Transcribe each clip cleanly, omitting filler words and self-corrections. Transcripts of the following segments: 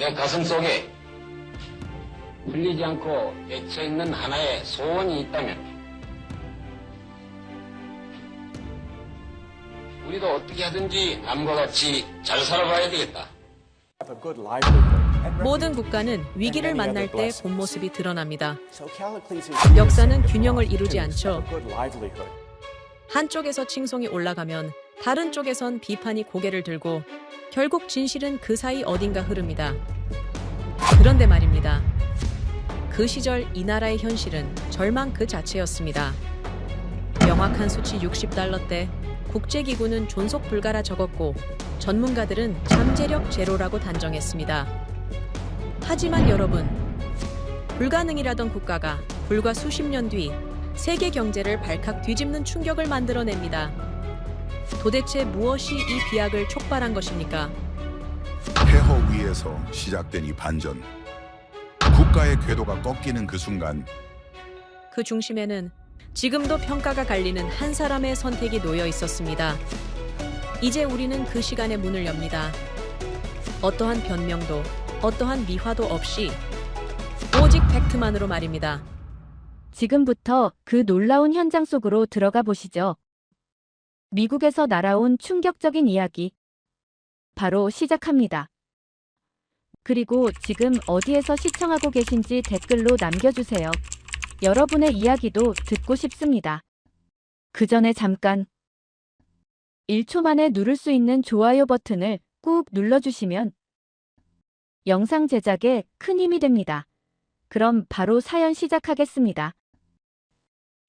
내 가슴 속에 풀리지 않고 맺혀있는 하나의 소원이 있다면 우리도 어떻게 하든지 남과 같이 잘 살아봐야 되겠다. 모든 국가는 위기를 만날 때 본 모습이 드러납니다. 역사는 균형을 이루지 않죠. 한쪽에서 칭송이 올라가면 다른 쪽에선 비판이 고개를 들고 결국 진실은 그 사이 어딘가 흐릅니다. 그런데 말입니다. 그 시절 이 나라의 현실은 절망 그 자체였습니다. 명확한 수치 60달러대, 국제기구는 존속 불가라 적었고 전문가들은 잠재력 제로라고 단정했습니다. 하지만 여러분, 불가능이라던 국가가 불과 수십 년 뒤 세계 경제를 발칵 뒤집는 충격을 만들어냅니다. 도대체 무엇이 이 비약을 촉발한 것입니까? 폐허 위에서 시작된 이 반전. 국가의 궤도가 꺾이는 그 순간 그 중심에는 지금도 평가가 갈리는 한 사람의 선택이 놓여 있었습니다. 이제 우리는 그 시간의 문을 엽니다. 어떠한 변명도, 어떠한 미화도 없이 오직 팩트만으로 말입니다. 지금부터 그 놀라운 현장 속으로 들어가 보시죠. 미국에서 날아온 충격적인 이야기. 바로 시작합니다. 그리고 지금 어디에서 시청하고 계신지 댓글로 남겨주세요. 여러분의 이야기도 듣고 싶습니다. 그 전에 잠깐 1초 만에 누를 수 있는 좋아요 버튼을 꾹 눌러주시면 영상 제작에 큰 힘이 됩니다. 그럼 바로 사연 시작하겠습니다.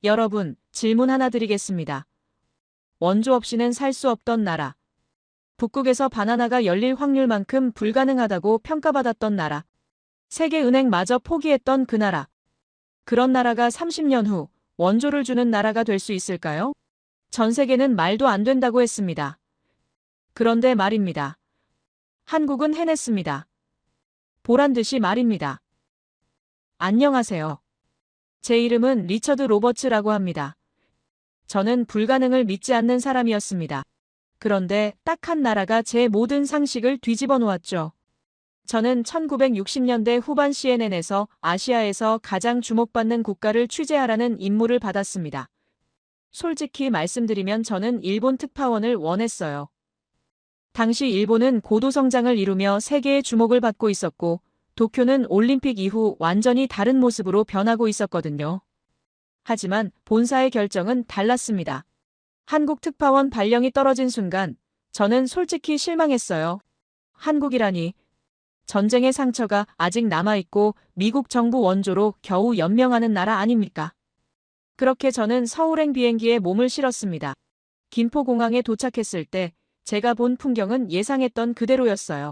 여러분, 질문 하나 드리겠습니다. 원조 없이는 살 수 없던 나라. 북극에서 바나나가 열릴 확률만큼 불가능하다고 평가받았던 나라. 세계은행마저 포기했던 그 나라. 그런 나라가 30년 후 원조를 주는 나라가 될 수 있을까요? 전 세계는 말도 안 된다고 했습니다. 그런데 말입니다. 한국은 해냈습니다. 보란듯이 말입니다. 안녕하세요. 제 이름은 리처드 로버츠라고 합니다. 저는 불가능을 믿지 않는 사람이었습니다. 그런데 딱 한 나라가 제 모든 상식을 뒤집어 놓았죠. 저는 1960년대 후반 CNN에서 아시아에서 가장 주목받는 국가를 취재하라는 임무를 받았습니다. 솔직히 말씀드리면 저는 일본 특파원을 원했어요. 당시 일본은 고도 성장을 이루며 세계의 주목을 받고 있었고 도쿄는 올림픽 이후 완전히 다른 모습으로 변하고 있었거든요. 하지만 본사의 결정은 달랐습니다. 한국 특파원 발령이 떨어진 순간 저는 솔직히 실망했어요. 한국이라니. 전쟁의 상처가 아직 남아있고 미국 정부 원조로 겨우 연명하는 나라 아닙니까? 그렇게 저는 서울행 비행기에 몸을 실었습니다. 김포공항에 도착했을 때 제가 본 풍경은 예상했던 그대로였어요.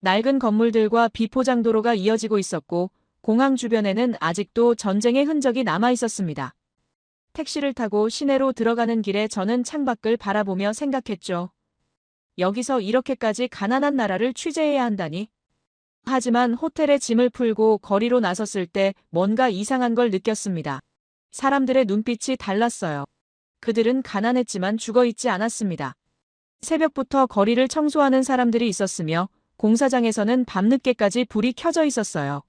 낡은 건물들과 비포장도로가 이어지고 있었고 공항 주변에는 아직도 전쟁의 흔적이 남아있었습니다. 택시를 타고 시내로 들어가는 길에 저는 창밖을 바라보며 생각했죠. 여기서 이렇게까지 가난한 나라를 취재해야 한다니. 하지만 호텔에 짐을 풀고 거리로 나섰을 때 뭔가 이상한 걸 느꼈습니다. 사람들의 눈빛이 달랐어요. 그들은 가난했지만 죽어있지 않았습니다. 새벽부터 거리를 청소하는 사람들이 있었으며 공사장에서는 밤늦게까지 불이 켜져 있었어요.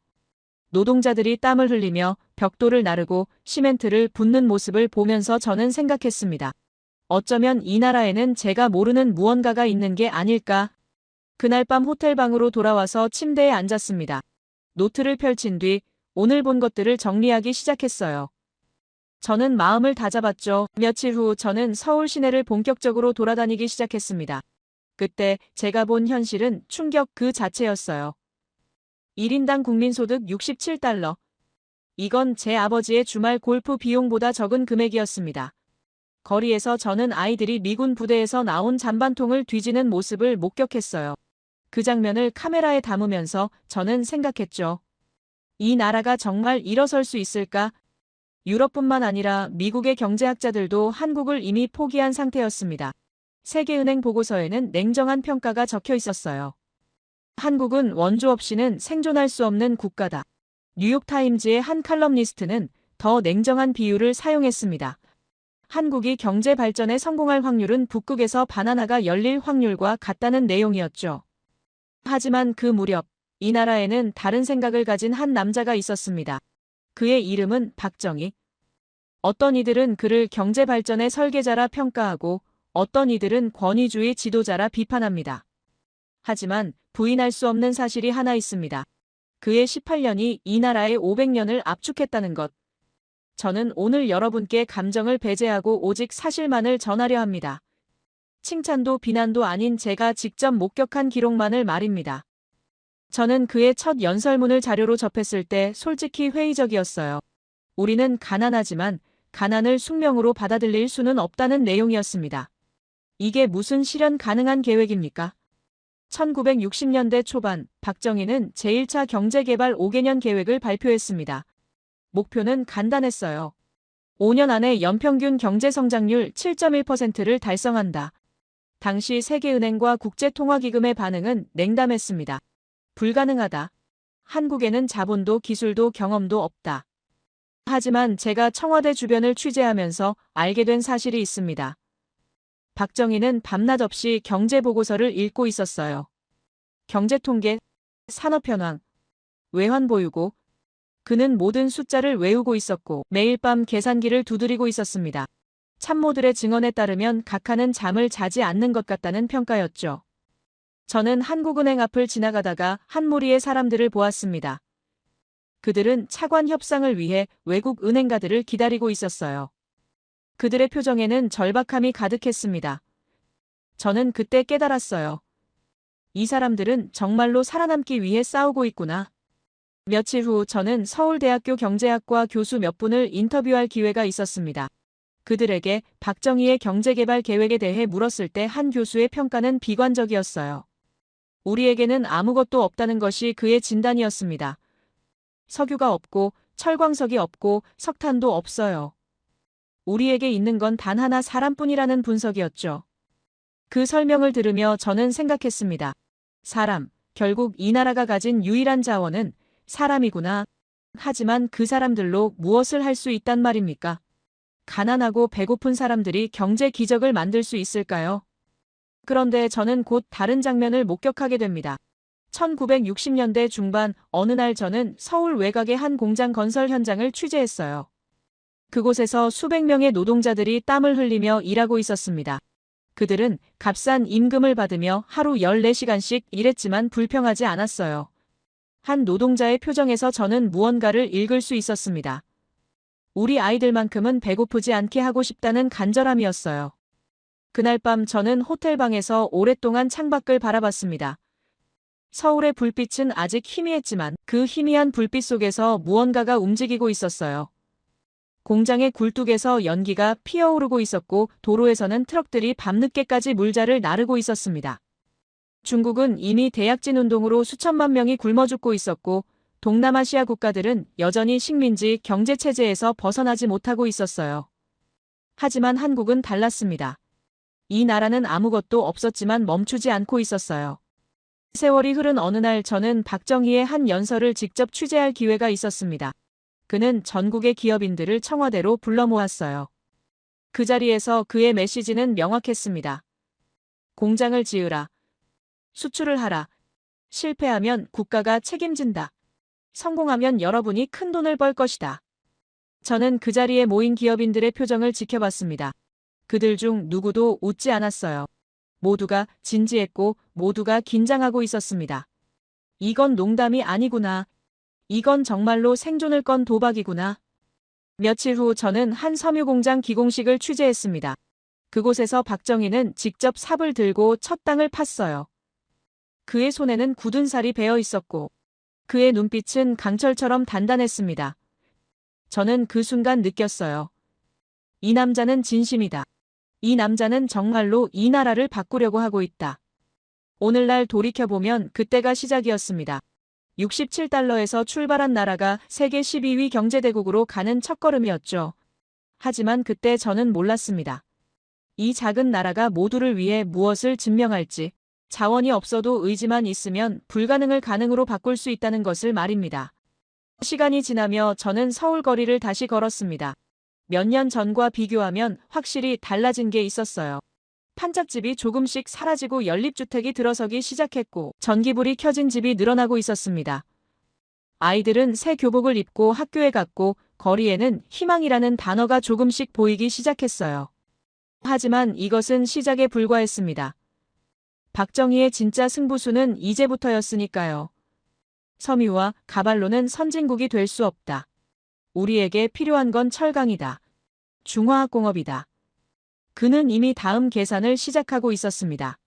노동자들이 땀을 흘리며 벽돌을 나르고 시멘트를 붓는 모습을 보면서 저는 생각했습니다. 어쩌면 이 나라에는 제가 모르는 무언가가 있는 게 아닐까. 그날 밤 호텔방으로 돌아와서 침대에 앉았습니다. 노트를 펼친 뒤 오늘 본 것들을 정리하기 시작했어요. 저는 마음을 다잡았죠. 며칠 후 저는 서울 시내를 본격적으로 돌아다니기 시작했습니다. 그때 제가 본 현실은 충격 그 자체였어요. 1인당 국민소득 67달러. 이건 제 아버지의 주말 골프 비용보다 적은 금액이었습니다. 거리에서 저는 아이들이 미군 부대에서 나온 잔반통을 뒤지는 모습을 목격했어요. 그 장면을 카메라에 담으면서 저는 생각했죠. 이 나라가 정말 일어설 수 있을까? 유럽뿐만 아니라 미국의 경제학자들도 한국을 이미 포기한 상태였습니다. 세계은행 보고서에는 냉정한 평가가 적혀 있었어요. 한국은 원조 없이는 생존할 수 없는 국가다. 뉴욕타임즈의 한 칼럼니스트는 더 냉정한 비유를 사용했습니다. 한국이 경제 발전에 성공할 확률은 북극에서 바나나가 열릴 확률과 같다는 내용이었죠. 하지만 그 무렵 이 나라에는 다른 생각을 가진 한 남자가 있었습니다. 그의 이름은 박정희. 어떤 이들은 그를 경제 발전의 설계자라 평가하고 어떤 이들은 권위주의 지도자라 비판합니다. 하지만 부인할 수 없는 사실이 하나 있습니다. 그의 18년이 이 나라의 500년을 압축했다는 것. 저는 오늘 여러분께 감정을 배제하고 오직 사실만을 전하려 합니다. 칭찬도 비난도 아닌 제가 직접 목격한 기록만을 말입니다. 저는 그의 첫 연설문을 자료로 접했을 때 솔직히 회의적이었어요. 우리는 가난하지만 가난을 숙명으로 받아들일 수는 없다는 내용이었습니다. 이게 무슨 실현 가능한 계획입니까? 1960년대 초반 박정희는 제1차 경제개발 5개년 계획을 발표했습니다. 목표는 간단했어요. 5년 안에 연평균 경제성장률 7.1%를 달성한다. 당시 세계은행과 국제통화기금의 반응은 냉담했습니다. 불가능하다. 한국에는 자본도 기술도 경험도 없다. 하지만 제가 청와대 주변을 취재하면서 알게 된 사실이 있습니다. 박정희는 밤낮 없이 경제보고서를 읽고 있었어요. 경제통계, 산업현황, 외환보유고, 그는 모든 숫자를 외우고 있었고 매일 밤 계산기를 두드리고 있었습니다. 참모들의 증언에 따르면 각하는 잠을 자지 않는 것 같다는 평가였죠. 저는 한국은행 앞을 지나가다가 한 무리의 사람들을 보았습니다. 그들은 차관 협상을 위해 외국 은행가들을 기다리고 있었어요. 그들의 표정에는 절박함이 가득했습니다. 저는 그때 깨달았어요. 이 사람들은 정말로 살아남기 위해 싸우고 있구나. 며칠 후 저는 서울대학교 경제학과 교수 몇 분을 인터뷰할 기회가 있었습니다. 그들에게 박정희의 경제개발 계획에 대해 물었을 때 한 교수의 평가는 비관적이었어요. 우리에게는 아무것도 없다는 것이 그의 진단이었습니다. 석유가 없고 철광석이 없고 석탄도 없어요. 우리에게 있는 건 단 하나 사람뿐이라는 분석이었죠. 그 설명을 들으며 저는 생각했습니다. 사람, 결국 이 나라가 가진 유일한 자원은 사람이구나. 하지만 그 사람들로 무엇을 할 수 있단 말입니까? 가난하고 배고픈 사람들이 경제 기적을 만들 수 있을까요? 그런데 저는 곧 다른 장면을 목격하게 됩니다. 1960년대 중반 어느 날 저는 서울 외곽의 한 공장 건설 현장을 취재했어요. 그곳에서 수백 명의 노동자들이 땀을 흘리며 일하고 있었습니다. 그들은 값싼 임금을 받으며 하루 14시간씩 일했지만 불평하지 않았어요. 한 노동자의 표정에서 저는 무언가를 읽을 수 있었습니다. 우리 아이들만큼은 배고프지 않게 하고 싶다는 간절함이었어요. 그날 밤 저는 호텔방에서 오랫동안 창밖을 바라봤습니다. 서울의 불빛은 아직 희미했지만 그 희미한 불빛 속에서 무언가가 움직이고 있었어요. 공장의 굴뚝에서 연기가 피어오르고 있었고 도로에서는 트럭들이 밤늦게까지 물자를 나르고 있었습니다. 중국은 이미 대약진 운동으로 수천만 명이 굶어 죽고 있었고 동남아시아 국가들은 여전히 식민지 경제체제에서 벗어나지 못하고 있었어요. 하지만 한국은 달랐습니다. 이 나라는 아무것도 없었지만 멈추지 않고 있었어요. 세월이 흐른 어느 날 저는 박정희의 한 연설을 직접 취재할 기회가 있었습니다. 그는 전국의 기업인들을 청와대로 불러 모았어요. 그 자리에서 그의 메시지는 명확했습니다. 공장을 지으라. 수출을 하라. 실패하면 국가가 책임진다. 성공하면 여러분이 큰 돈을 벌 것이다. 저는 그 자리에 모인 기업인들의 표정을 지켜봤습니다. 그들 중 누구도 웃지 않았어요. 모두가 진지했고 모두가 긴장하고 있었습니다. 이건 농담이 아니구나. 이건 정말로 생존을 건 도박이구나. 며칠 후 저는 한 섬유공장 기공식을 취재했습니다. 그곳에서 박정희는 직접 삽을 들고 첫 땅을 팠어요. 그의 손에는 굳은 살이 베어 있었고 그의 눈빛은 강철처럼 단단했습니다. 저는 그 순간 느꼈어요. 이 남자는 진심이다. 이 남자는 정말로 이 나라를 바꾸려고 하고 있다. 오늘날 돌이켜보면 그때가 시작이었습니다. 67달러에서 출발한 나라가 세계 12위 경제대국으로 가는 첫걸음이었죠. 하지만 그때 저는 몰랐습니다. 이 작은 나라가 모두를 위해 무엇을 증명할지, 자원이 없어도 의지만 있으면 불가능을 가능으로 바꿀 수 있다는 것을 말입니다. 시간이 지나며 저는 서울 거리를 다시 걸었습니다. 몇 년 전과 비교하면 확실히 달라진 게 있었어요. 판잣집이 조금씩 사라지고 연립주택이 들어서기 시작했고 전기불이 켜진 집이 늘어나고 있었습니다. 아이들은 새 교복을 입고 학교에 갔고 거리에는 희망이라는 단어가 조금씩 보이기 시작했어요. 하지만 이것은 시작에 불과했습니다. 박정희의 진짜 승부수는 이제부터였으니까요. 서미와 가발로는 선진국이 될 수 없다. 우리에게 필요한 건 철강이다. 중화학공업이다. 그는 이미 다음 계산을 시작하고 있었습니다.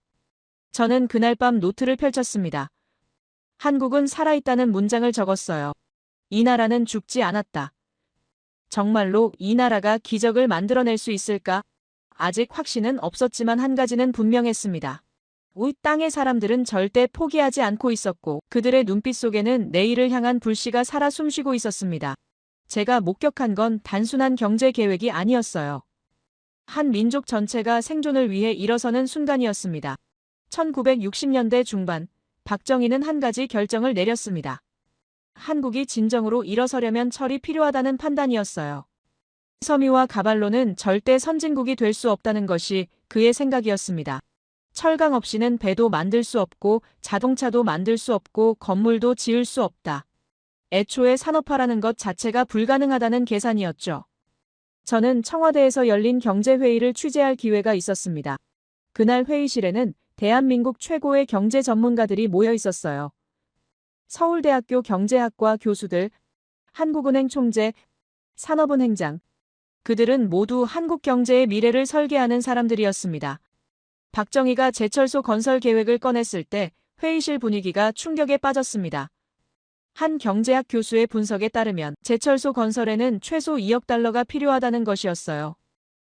저는 그날 밤 노트를 펼쳤습니다. 한국은 살아있다는 문장을 적었어요. 이 나라는 죽지 않았다. 정말로 이 나라가 기적을 만들어낼 수 있을까? 아직 확신은 없었지만 한 가지는 분명했습니다. 우리 땅의 사람들은 절대 포기하지 않고 있었고 그들의 눈빛 속에는 내일을 향한 불씨가 살아 숨쉬고 있었습니다. 제가 목격한 건 단순한 경제 계획이 아니었어요. 한 민족 전체가 생존을 위해 일어서는 순간이었습니다. 1960년대 중반, 박정희는 한 가지 결정을 내렸습니다. 한국이 진정으로 일어서려면 철이 필요하다는 판단이었어요. 서미와 가발로는 절대 선진국이 될 수 없다는 것이 그의 생각이었습니다. 철강 없이는 배도 만들 수 없고 자동차도 만들 수 없고 건물도 지을 수 없다. 애초에 산업화라는 것 자체가 불가능하다는 계산이었죠. 저는 청와대에서 열린 경제회의를 취재할 기회가 있었습니다. 그날 회의실에는 대한민국 최고의 경제 전문가들이 모여 있었어요. 서울대학교 경제학과 교수들, 한국은행 총재, 산업은행장. 그들은 모두 한국 경제의 미래를 설계하는 사람들이었습니다. 박정희가 제철소 건설 계획을 꺼냈을 때 회의실 분위기가 충격에 빠졌습니다. 한 경제학 교수의 분석에 따르면 제철소 건설에는 최소 2억 달러가 필요하다는 것이었어요.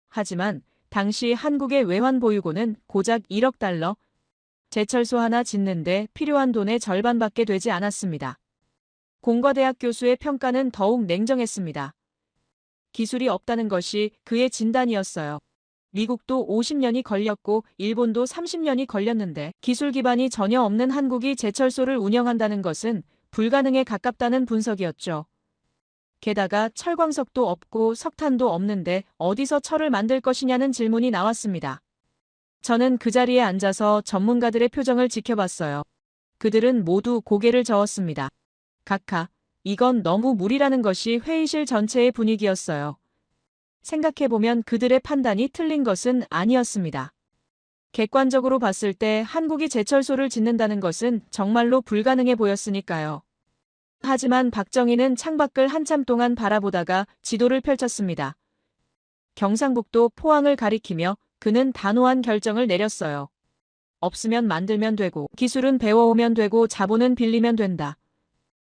하지만 당시 한국의 외환 보유고는 고작 1억 달러, 제철소 하나 짓는데 필요한 돈의 절반밖에 되지 않았습니다. 공과대학 교수의 평가는 더욱 냉정했습니다. 기술이 없다는 것이 그의 진단이었어요. 미국도 50년이 걸렸고 일본도 30년이 걸렸는데 기술 기반이 전혀 없는 한국이 제철소를 운영한다는 것은 불가능에 가깝다는 분석이었죠. 게다가 철광석도 없고 석탄도 없는데 어디서 철을 만들 것이냐는 질문이 나왔습니다. 저는 그 자리에 앉아서 전문가들의 표정을 지켜봤어요. 그들은 모두 고개를 저었습니다. 각하, 이건 너무 무리라는 것이 회의실 전체의 분위기였어요. 생각해보면 그들의 판단이 틀린 것은 아니었습니다. 객관적으로 봤을 때 한국이 제철소를 짓는다는 것은 정말로 불가능해 보였으니까요. 하지만 박정희는 창밖을 한참 동안 바라보다가 지도를 펼쳤습니다. 경상북도 포항을 가리키며 그는 단호한 결정을 내렸어요. 없으면 만들면 되고 기술은 배워오면 되고 자본은 빌리면 된다.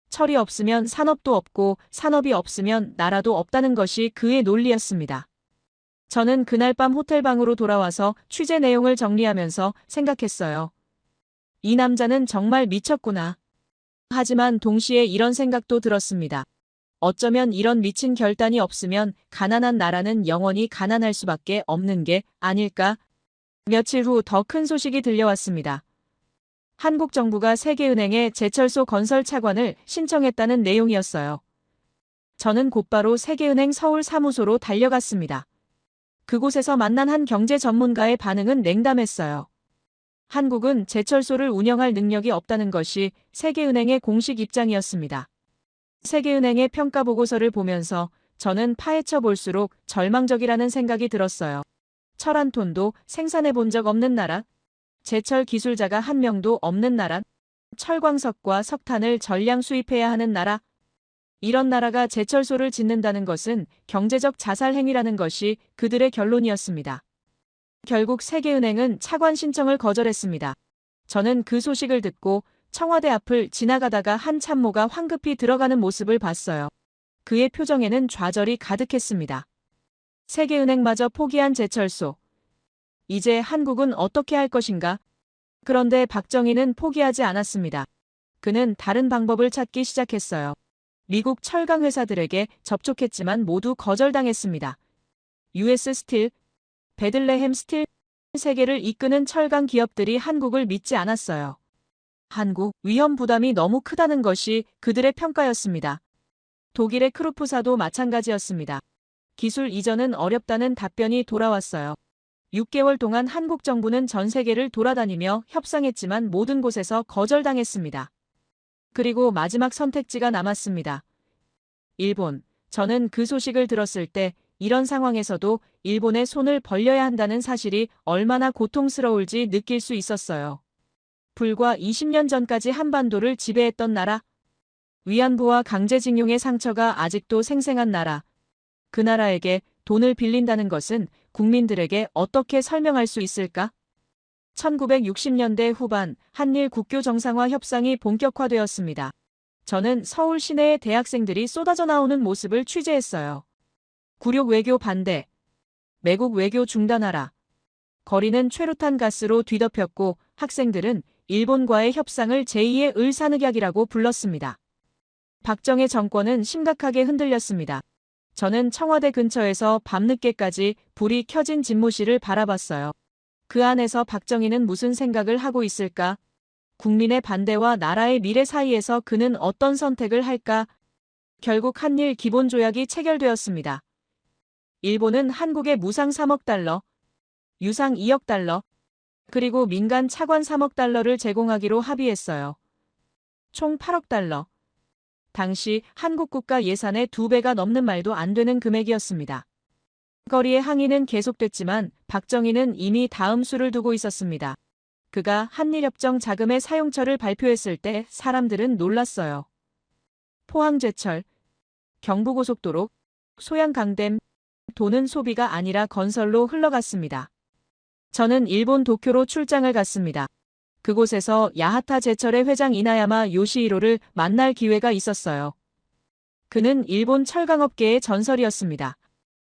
철이 없으면 산업도 없고 산업이 없으면 나라도 없다는 것이 그의 논리였습니다. 저는 그날 밤 호텔방으로 돌아와서 취재 내용을 정리하면서 생각했어요. 이 남자는 정말 미쳤구나. 하지만 동시에 이런 생각도 들었습니다. 어쩌면 이런 미친 결단이 없으면 가난한 나라는 영원히 가난할 수밖에 없는 게 아닐까? 며칠 후 더 큰 소식이 들려왔습니다. 한국 정부가 세계은행에 제철소 건설 차관을 신청했다는 내용이었어요. 저는 곧바로 세계은행 서울 사무소로 달려갔습니다. 그곳에서 만난 한 경제 전문가의 반응은 냉담했어요. 한국은 제철소를 운영할 능력이 없다는 것이 세계은행의 공식 입장이었습니다. 세계은행의 평가 보고서를 보면서 저는 파헤쳐 볼수록 절망적이라는 생각이 들었어요. 철 한 톤도 생산해 본 적 없는 나라, 제철 기술자가 한 명도 없는 나라, 철광석과 석탄을 전량 수입해야 하는 나라. 이런 나라가 제철소를 짓는다는 것은 경제적 자살 행위라는 것이 그들의 결론이었습니다. 결국 세계은행은 차관 신청을 거절했습니다. 저는 그 소식을 듣고 청와대 앞을 지나가다가 한 참모가 황급히 들어가는 모습을 봤어요. 그의 표정에는 좌절이 가득했습니다. 세계은행마저 포기한 제철소. 이제 한국은 어떻게 할 것인가? 그런데 박정희는 포기하지 않았습니다. 그는 다른 방법을 찾기 시작했어요. 미국 철강 회사들에게 접촉했지만 모두 거절당했습니다. US 스틸, 베들레헴 스틸, 세계를 이끄는 철강 기업들이 한국을 믿지 않았어요. 한국, 위험 부담이 너무 크다는 것이 그들의 평가였습니다. 독일의 크루프사도 마찬가지였습니다. 기술 이전은 어렵다는 답변이 돌아왔어요. 6개월 동안 한국 정부는 전 세계를 돌아다니며 협상했지만 모든 곳에서 거절당했습니다. 그리고 마지막 선택지가 남았습니다. 일본. 저는 그 소식을 들었을 때 이런 상황에서도 일본의 손을 벌려야 한다는 사실이 얼마나 고통스러울지 느낄 수 있었어요. 불과 20년 전까지 한반도를 지배했던 나라. 위안부와 강제징용의 상처가 아직도 생생한 나라. 그 나라에게 돈을 빌린다는 것은 국민들에게 어떻게 설명할 수 있을까? 1960년대 후반 한일 국교 정상화 협상이 본격화되었습니다. 저는 서울 시내의 대학생들이 쏟아져 나오는 모습을 취재했어요. 굴욕 외교 반대, 매국 외교 중단하라. 거리는 최루탄 가스로 뒤덮였고 학생들은 일본과의 협상을 제2의 을사늑약이라고 불렀습니다. 박정희 정권은 심각하게 흔들렸습니다. 저는 청와대 근처에서 밤늦게까지 불이 켜진 집무실을 바라봤어요. 그 안에서 박정희는 무슨 생각을 하고 있을까? 국민의 반대와 나라의 미래 사이에서 그는 어떤 선택을 할까? 결국 한일 기본조약이 체결되었습니다. 일본은 한국에 무상 3억 달러, 유상 2억 달러, 그리고 민간 차관 3억 달러를 제공하기로 합의했어요. 총 8억 달러. 당시 한국 국가 예산의 2배가 넘는 말도 안 되는 금액이었습니다. 거리의 항의는 계속됐지만 박정희는 이미 다음 수를 두고 있었습니다. 그가 한일협정 자금의 사용처를 발표했을 때 사람들은 놀랐어요. 포항제철, 경부고속도로, 소양강댐, 돈은 소비가 아니라 건설로 흘러갔습니다. 저는 일본 도쿄로 출장을 갔습니다. 그곳에서 야하타 제철의 회장 이나야마 요시히로를 만날 기회가 있었어요. 그는 일본 철강업계의 전설이었습니다.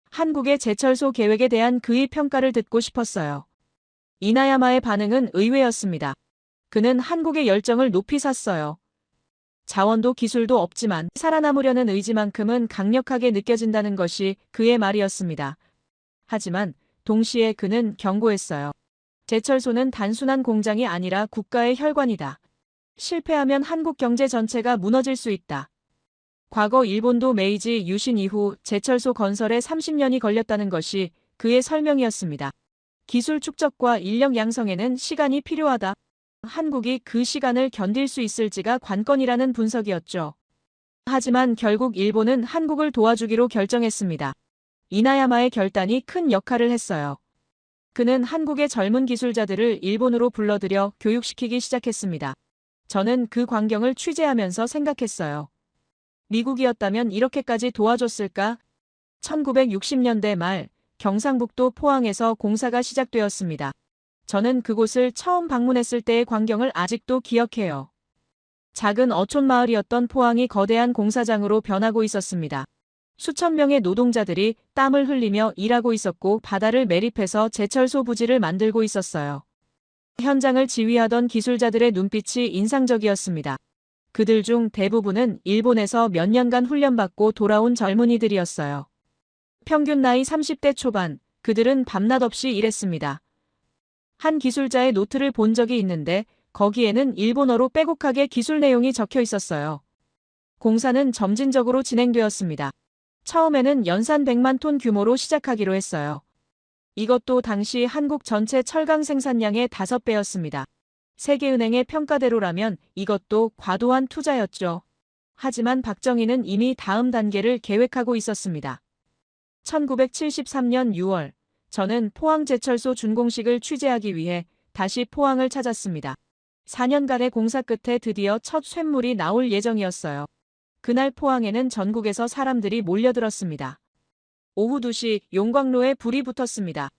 한국의 제철소 계획에 대한 그의 평가를 듣고 싶었어요. 이나야마의 반응은 의외였습니다. 그는 한국의 열정을 높이 샀어요. 자원도 기술도 없지만 살아남으려는 의지만큼은 강력하게 느껴진다는 것이 그의 말이었습니다. 하지만 동시에 그는 경고했어요. 제철소는 단순한 공장이 아니라 국가의 혈관이다. 실패하면 한국 경제 전체가 무너질 수 있다. 과거 일본도 메이지 유신 이후 제철소 건설에 30년이 걸렸다는 것이 그의 설명이었습니다. 기술 축적과 인력 양성에는 시간이 필요하다. 한국이 그 시간을 견딜 수 있을지가 관건이라는 분석이었죠. 하지만 결국 일본은 한국을 도와주기로 결정했습니다. 이나야마의 결단이 큰 역할을 했어요. 그는 한국의 젊은 기술자들을 일본으로 불러들여 교육시키기 시작했습니다. 저는 그 광경을 취재하면서 생각했어요. 미국이었다면 이렇게까지 도와줬을까? 1960년대 말 경상북도 포항에서 공사가 시작되었습니다. 저는 그곳을 처음 방문했을 때의 광경을 아직도 기억해요. 작은 어촌 마을이었던 포항이 거대한 공사장으로 변하고 있었습니다. 수천 명의 노동자들이 땀을 흘리며 일하고 있었고 바다를 매립해서 제철소 부지를 만들고 있었어요. 현장을 지휘하던 기술자들의 눈빛이 인상적이었습니다. 그들 중 대부분은 일본에서 몇 년간 훈련받고 돌아온 젊은이들이었어요. 평균 나이 30대 초반, 그들은 밤낮 없이 일했습니다. 한 기술자의 노트를 본 적이 있는데 거기에는 일본어로 빼곡하게 기술 내용이 적혀 있었어요. 공사는 점진적으로 진행되었습니다. 처음에는 연산 100만 톤 규모로 시작하기로 했어요. 이것도 당시 한국 전체 철강 생산량의 5배였습니다. 세계은행의 평가대로라면 이것도 과도한 투자였죠. 하지만 박정희는 이미 다음 단계를 계획하고 있었습니다. 1973년 6월, 저는 포항제철소 준공식을 취재하기 위해 다시 포항을 찾았습니다. 4년간의 공사 끝에 드디어 첫 쇳물이 나올 예정이었어요. 그날 포항에는 전국에서 사람들이 몰려들었습니다. 오후 2시 용광로에 불이 붙었습니다.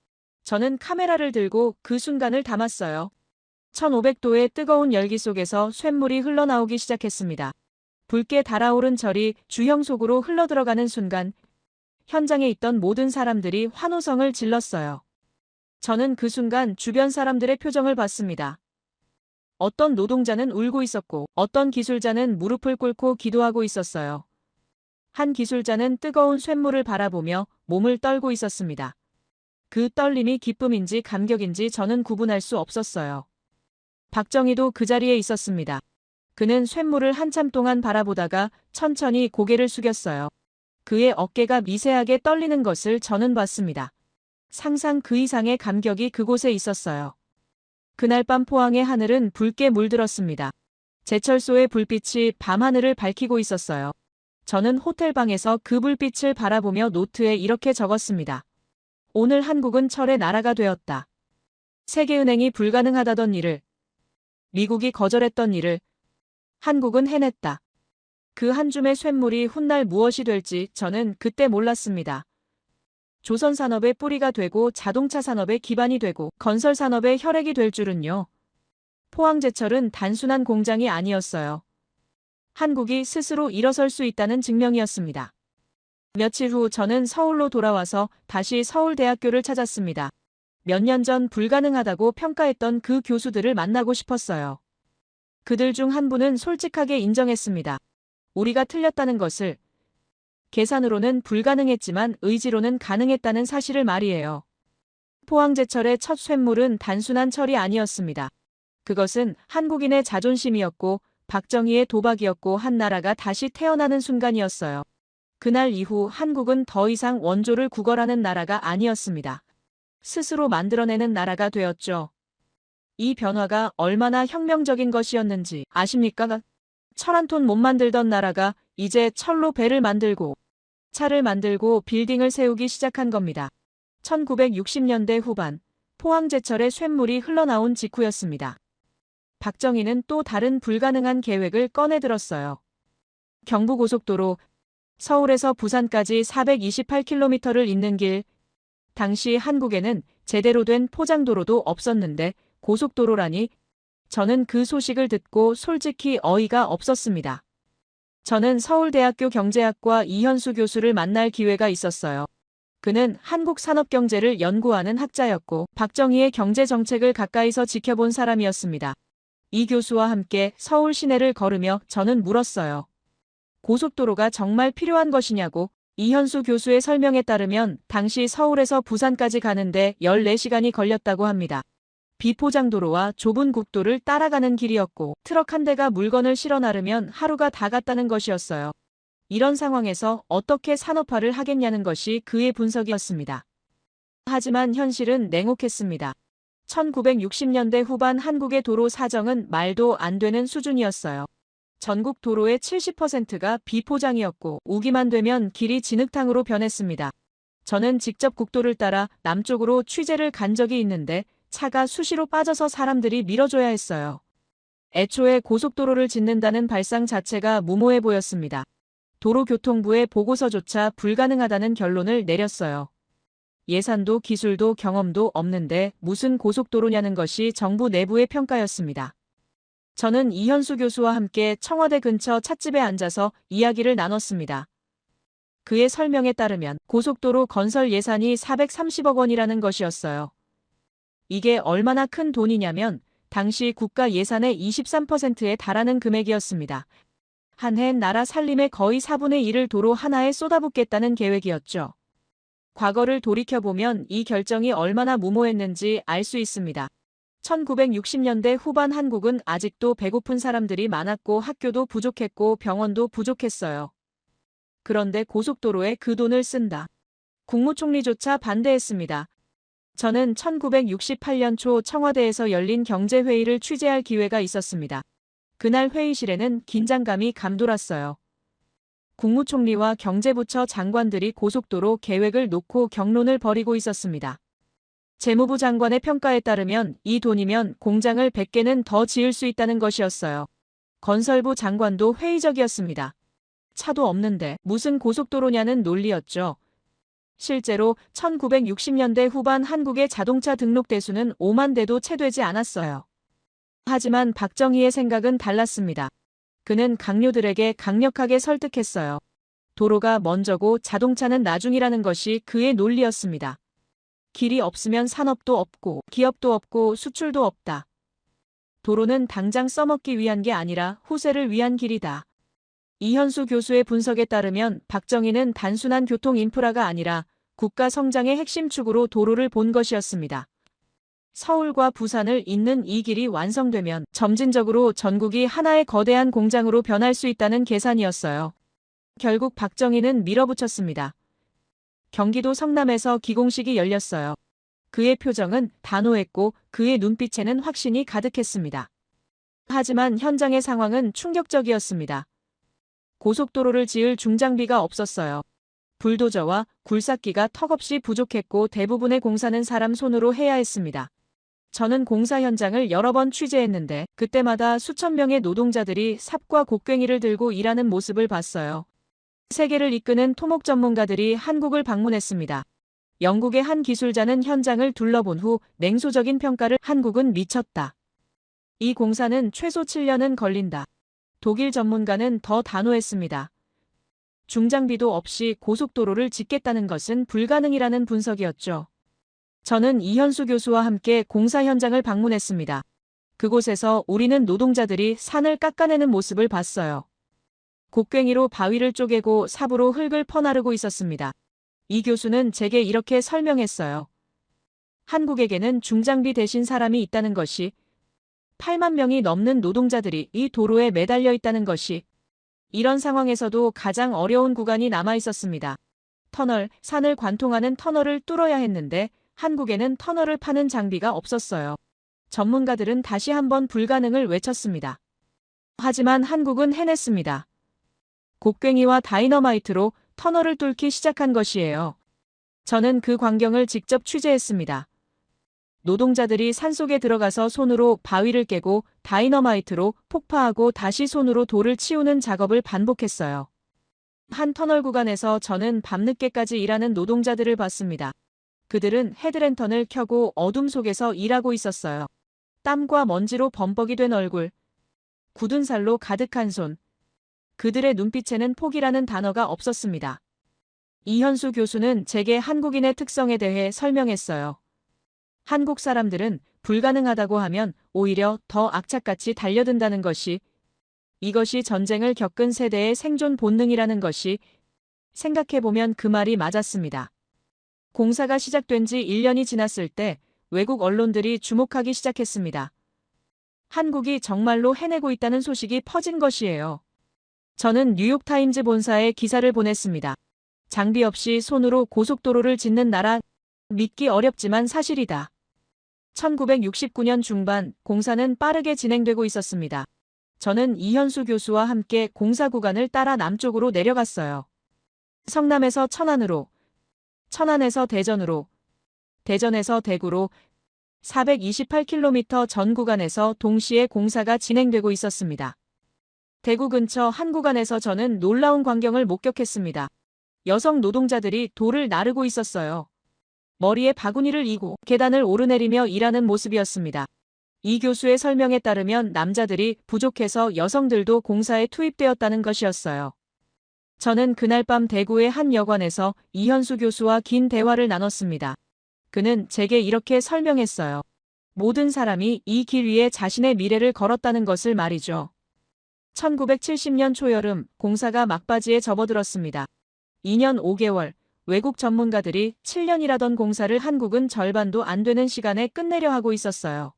저는 카메라를 들고 그 순간을 담았어요. 1500도의 뜨거운 열기 속에서 쇳물이 흘러나오기 시작했습니다. 붉게 달아오른 절이 주형 속으로 흘러들어가는 순간 현장에 있던 모든 사람들이 환호성을 질렀어요. 저는 그 순간 주변 사람들의 표정을 봤습니다. 어떤 노동자는 울고 있었고 어떤 기술자는 무릎을 꿇고 기도하고 있었어요. 한 기술자는 뜨거운 쇳물을 바라보며 몸을 떨고 있었습니다. 그 떨림이 기쁨인지 감격인지 저는 구분할 수 없었어요. 박정희도 그 자리에 있었습니다. 그는 쇳물을 한참 동안 바라보다가 천천히 고개를 숙였어요. 그의 어깨가 미세하게 떨리는 것을 저는 봤습니다. 상상 그 이상의 감격이 그곳에 있었어요. 그날 밤 포항의 하늘은 붉게 물들었습니다. 제철소의 불빛이 밤하늘을 밝히고 있었어요. 저는 호텔방에서 그 불빛을 바라보며 노트에 이렇게 적었습니다. 오늘 한국은 철의 나라가 되었다. 세계은행이 불가능하다던 일을, 미국이 거절했던 일을 한국은 해냈다. 그 한 줌의 쇳물이 훗날 무엇이 될지 저는 그때 몰랐습니다. 조선 산업의 뿌리가 되고 자동차 산업의 기반이 되고 건설 산업의 혈액이 될 줄은요. 포항제철은 단순한 공장이 아니었어요. 한국이 스스로 일어설 수 있다는 증명이었습니다. 며칠 후 저는 서울로 돌아와서 다시 서울대학교를 찾았습니다. 몇 년 전 불가능하다고 평가했던 그 교수들을 만나고 싶었어요. 그들 중 한 분은 솔직하게 인정했습니다. 우리가 틀렸다는 것을. 계산으로는 불가능했지만 의지로는 가능했다는 사실을 말이에요. 포항제철의 첫 쇳물은 단순한 철이 아니었습니다. 그것은 한국인의 자존심이었고 박정희의 도박이었고 한 나라가 다시 태어나는 순간이었어요. 그날 이후 한국은 더 이상 원조를 구걸하는 나라가 아니었습니다. 스스로 만들어내는 나라가 되었죠. 이 변화가 얼마나 혁명적인 것이었는지 아십니까? 철 한 톤 못 만들던 나라가 이제 철로 배를 만들고 차를 만들고 빌딩을 세우기 시작한 겁니다. 1960년대 후반 포항제철의 쇳물이 흘러나온 직후였습니다. 박정희는 또 다른 불가능한 계획을 꺼내들었어요. 경부고속도로, 서울에서 부산까지 428km를 잇는 길. 당시 한국에는 제대로 된 포장도로도 없었는데 고속도로라니. 저는 그 소식을 듣고 솔직히 어이가 없었습니다. 저는 서울대학교 경제학과 이현수 교수를 만날 기회가 있었어요. 그는 한국 산업경제를 연구하는 학자였고 박정희의 경제정책을 가까이서 지켜본 사람이었습니다. 이 교수와 함께 서울 시내를 걸으며 저는 물었어요. 고속도로가 정말 필요한 것이냐고. 이현수 교수의 설명에 따르면 당시 서울에서 부산까지 가는데 14시간이 걸렸다고 합니다. 비포장도로와 좁은 국도를 따라가는 길이었고 트럭 한 대가 물건을 실어 나르면 하루가 다 갔다는 것이었어요. 이런 상황에서 어떻게 산업화를 하겠냐는 것이 그의 분석이었습니다. 하지만 현실은 냉혹했습니다. 1960년대 후반 한국의 도로 사정은 말도 안 되는 수준이었어요. 전국 도로의 70%가 비포장이었고 오기만 되면 길이 진흙탕으로 변했습니다. 저는 직접 국도를 따라 남쪽으로 취재를 간 적이 있는데 차가 수시로 빠져서 사람들이 밀어줘야 했어요. 애초에 고속도로를 짓는다는 발상 자체가 무모해 보였습니다. 도로교통부의 보고서조차 불가능하다는 결론을 내렸어요. 예산도 기술도 경험도 없는데 무슨 고속도로냐는 것이 정부 내부의 평가였습니다. 저는 이현수 교수와 함께 청와대 근처 찻집에 앉아서 이야기를 나눴습니다. 그의 설명에 따르면 고속도로 건설 예산이 430억 원이라는 것이었어요. 이게 얼마나 큰 돈이냐면 당시 국가 예산의 23%에 달하는 금액이었습니다. 한 해 나라 살림의 거의 4분의 1을 도로 하나에 쏟아붓겠다는 계획이었죠. 과거를 돌이켜보면 이 결정이 얼마나 무모했는지 알 수 있습니다. 1960년대 후반 한국은 아직도 배고픈 사람들이 많았고 학교도 부족했고 병원도 부족했어요. 그런데 고속도로에 그 돈을 쓴다. 국무총리조차 반대했습니다. 저는 1968년 초 청와대에서 열린 경제회의를 취재할 기회가 있었습니다. 그날 회의실에는 긴장감이 감돌았어요. 국무총리와 경제부처 장관들이 고속도로 계획을 놓고 격론을 벌이고 있었습니다. 재무부 장관의 평가에 따르면 이 돈이면 공장을 100개는 더 지을 수 있다는 것이었어요. 건설부 장관도 회의적이었습니다. 차도 없는데 무슨 고속도로냐는 논리였죠. 실제로 1960년대 후반 한국의 자동차 등록 대수는 5만 대도 채 되지 않았어요. 하지만 박정희의 생각은 달랐습니다. 그는 강요들에게 강력하게 설득했어요. 도로가 먼저고 자동차는 나중이라는 것이 그의 논리였습니다. 길이 없으면 산업도 없고 기업도 없고 수출도 없다. 도로는 당장 써먹기 위한 게 아니라 후세를 위한 길이다. 이현수 교수의 분석에 따르면 박정희는 단순한 교통 인프라가 아니라 국가 성장의 핵심 축으로 도로를 본 것이었습니다. 서울과 부산을 잇는 이 길이 완성되면 점진적으로 전국이 하나의 거대한 공장으로 변할 수 있다는 계산이었어요. 결국 박정희는 밀어붙였습니다. 경기도 성남에서 기공식이 열렸어요. 그의 표정은 단호했고 그의 눈빛에는 확신이 가득했습니다. 하지만 현장의 상황은 충격적이었습니다. 고속도로를 지을 중장비가 없었어요. 불도저와 굴삭기가 턱없이 부족했고 대부분의 공사는 사람 손으로 해야 했습니다. 저는 공사 현장을 여러 번 취재했는데 그때마다 수천 명의 노동자들이 삽과 곡괭이를 들고 일하는 모습을 봤어요. 세계를 이끄는 토목 전문가들이 한국을 방문했습니다. 영국의 한 기술자는 현장을 둘러본 후 냉소적인 평가를 한국은 미쳤다. 이 공사는 최소 7년은 걸린다. 독일 전문가는 더 단호했습니다. 중장비도 없이 고속도로를 짓겠다는 것은 불가능이라는 분석이었죠. 저는 이현수 교수와 함께 공사 현장을 방문했습니다. 그곳에서 우리는 노동자들이 산을 깎아내는 모습을 봤어요. 곡괭이로 바위를 쪼개고 삽으로 흙을 퍼나르고 있었습니다. 이 교수는 제게 이렇게 설명했어요. 한국에게는 중장비 대신 사람이 있다는 것이 8만 명이 넘는 노동자들이 이 도로에 매달려 있다는 것이 이런 상황에서도 가장 어려운 구간이 남아 있었습니다. 터널, 산을 관통하는 터널을 뚫어야 했는데 한국에는 터널을 파는 장비가 없었어요. 전문가들은 다시 한번 불가능을 외쳤습니다. 하지만 한국은 해냈습니다. 곡괭이와 다이너마이트로 터널을 뚫기 시작한 것이에요. 저는 그 광경을 직접 취재했습니다. 노동자들이 산속에 들어가서 손으로 바위를 깨고 다이너마이트로 폭파하고 다시 손으로 돌을 치우는 작업을 반복했어요. 한 터널 구간에서 저는 밤늦게까지 일하는 노동자들을 봤습니다. 그들은 헤드랜턴을 켜고 어둠 속에서 일하고 있었어요. 땀과 먼지로 범벅이 된 얼굴, 굳은 살로 가득한 손. 그들의 눈빛에는 포기라는 단어가 없었습니다. 이현수 교수는 제게 한국인의 특성에 대해 설명했어요. 한국 사람들은 불가능하다고 하면 오히려 더 악착같이 달려든다는 것이, 이것이 전쟁을 겪은 세대의 생존 본능이라는 것이, 생각해보면 그 말이 맞았습니다. 공사가 시작된 지 1년이 지났을 때 외국 언론들이 주목하기 시작했습니다. 한국이 정말로 해내고 있다는 소식이 퍼진 것이에요. 저는 뉴욕타임즈 본사에 기사를 보냈습니다. 장비 없이 손으로 고속도로를 짓는 나라, 믿기 어렵지만 사실이다. 1969년 중반 공사는 빠르게 진행되고 있었습니다. 저는 이현수 교수와 함께 공사 구간을 따라 남쪽으로 내려갔어요. 성남에서 천안으로, 천안에서 대전으로, 대전에서 대구로 428km 전 구간에서 동시에 공사가 진행되고 있었습니다. 대구 근처 한 구간에서 저는 놀라운 광경을 목격했습니다. 여성 노동자들이 돌을 나르고 있었어요. 머리에 바구니를 이고 계단을 오르내리며 일하는 모습이었습니다. 이 교수의 설명에 따르면 남자들이 부족해서 여성들도 공사에 투입되었다는 것이었어요. 저는 그날 밤 대구의 한 여관에서 이현수 교수와 긴 대화를 나눴습니다. 그는 제게 이렇게 설명했어요. 모든 사람이 이 길 위에 자신의 미래를 걸었다는 것을 말이죠. 1970년 초여름 공사가 막바지에 접어들었습니다. 2년 5개월, 외국 전문가들이 7년 일하던 공사를 한국은 절반도 안 되는 시간에 끝내려 하고 있었어요.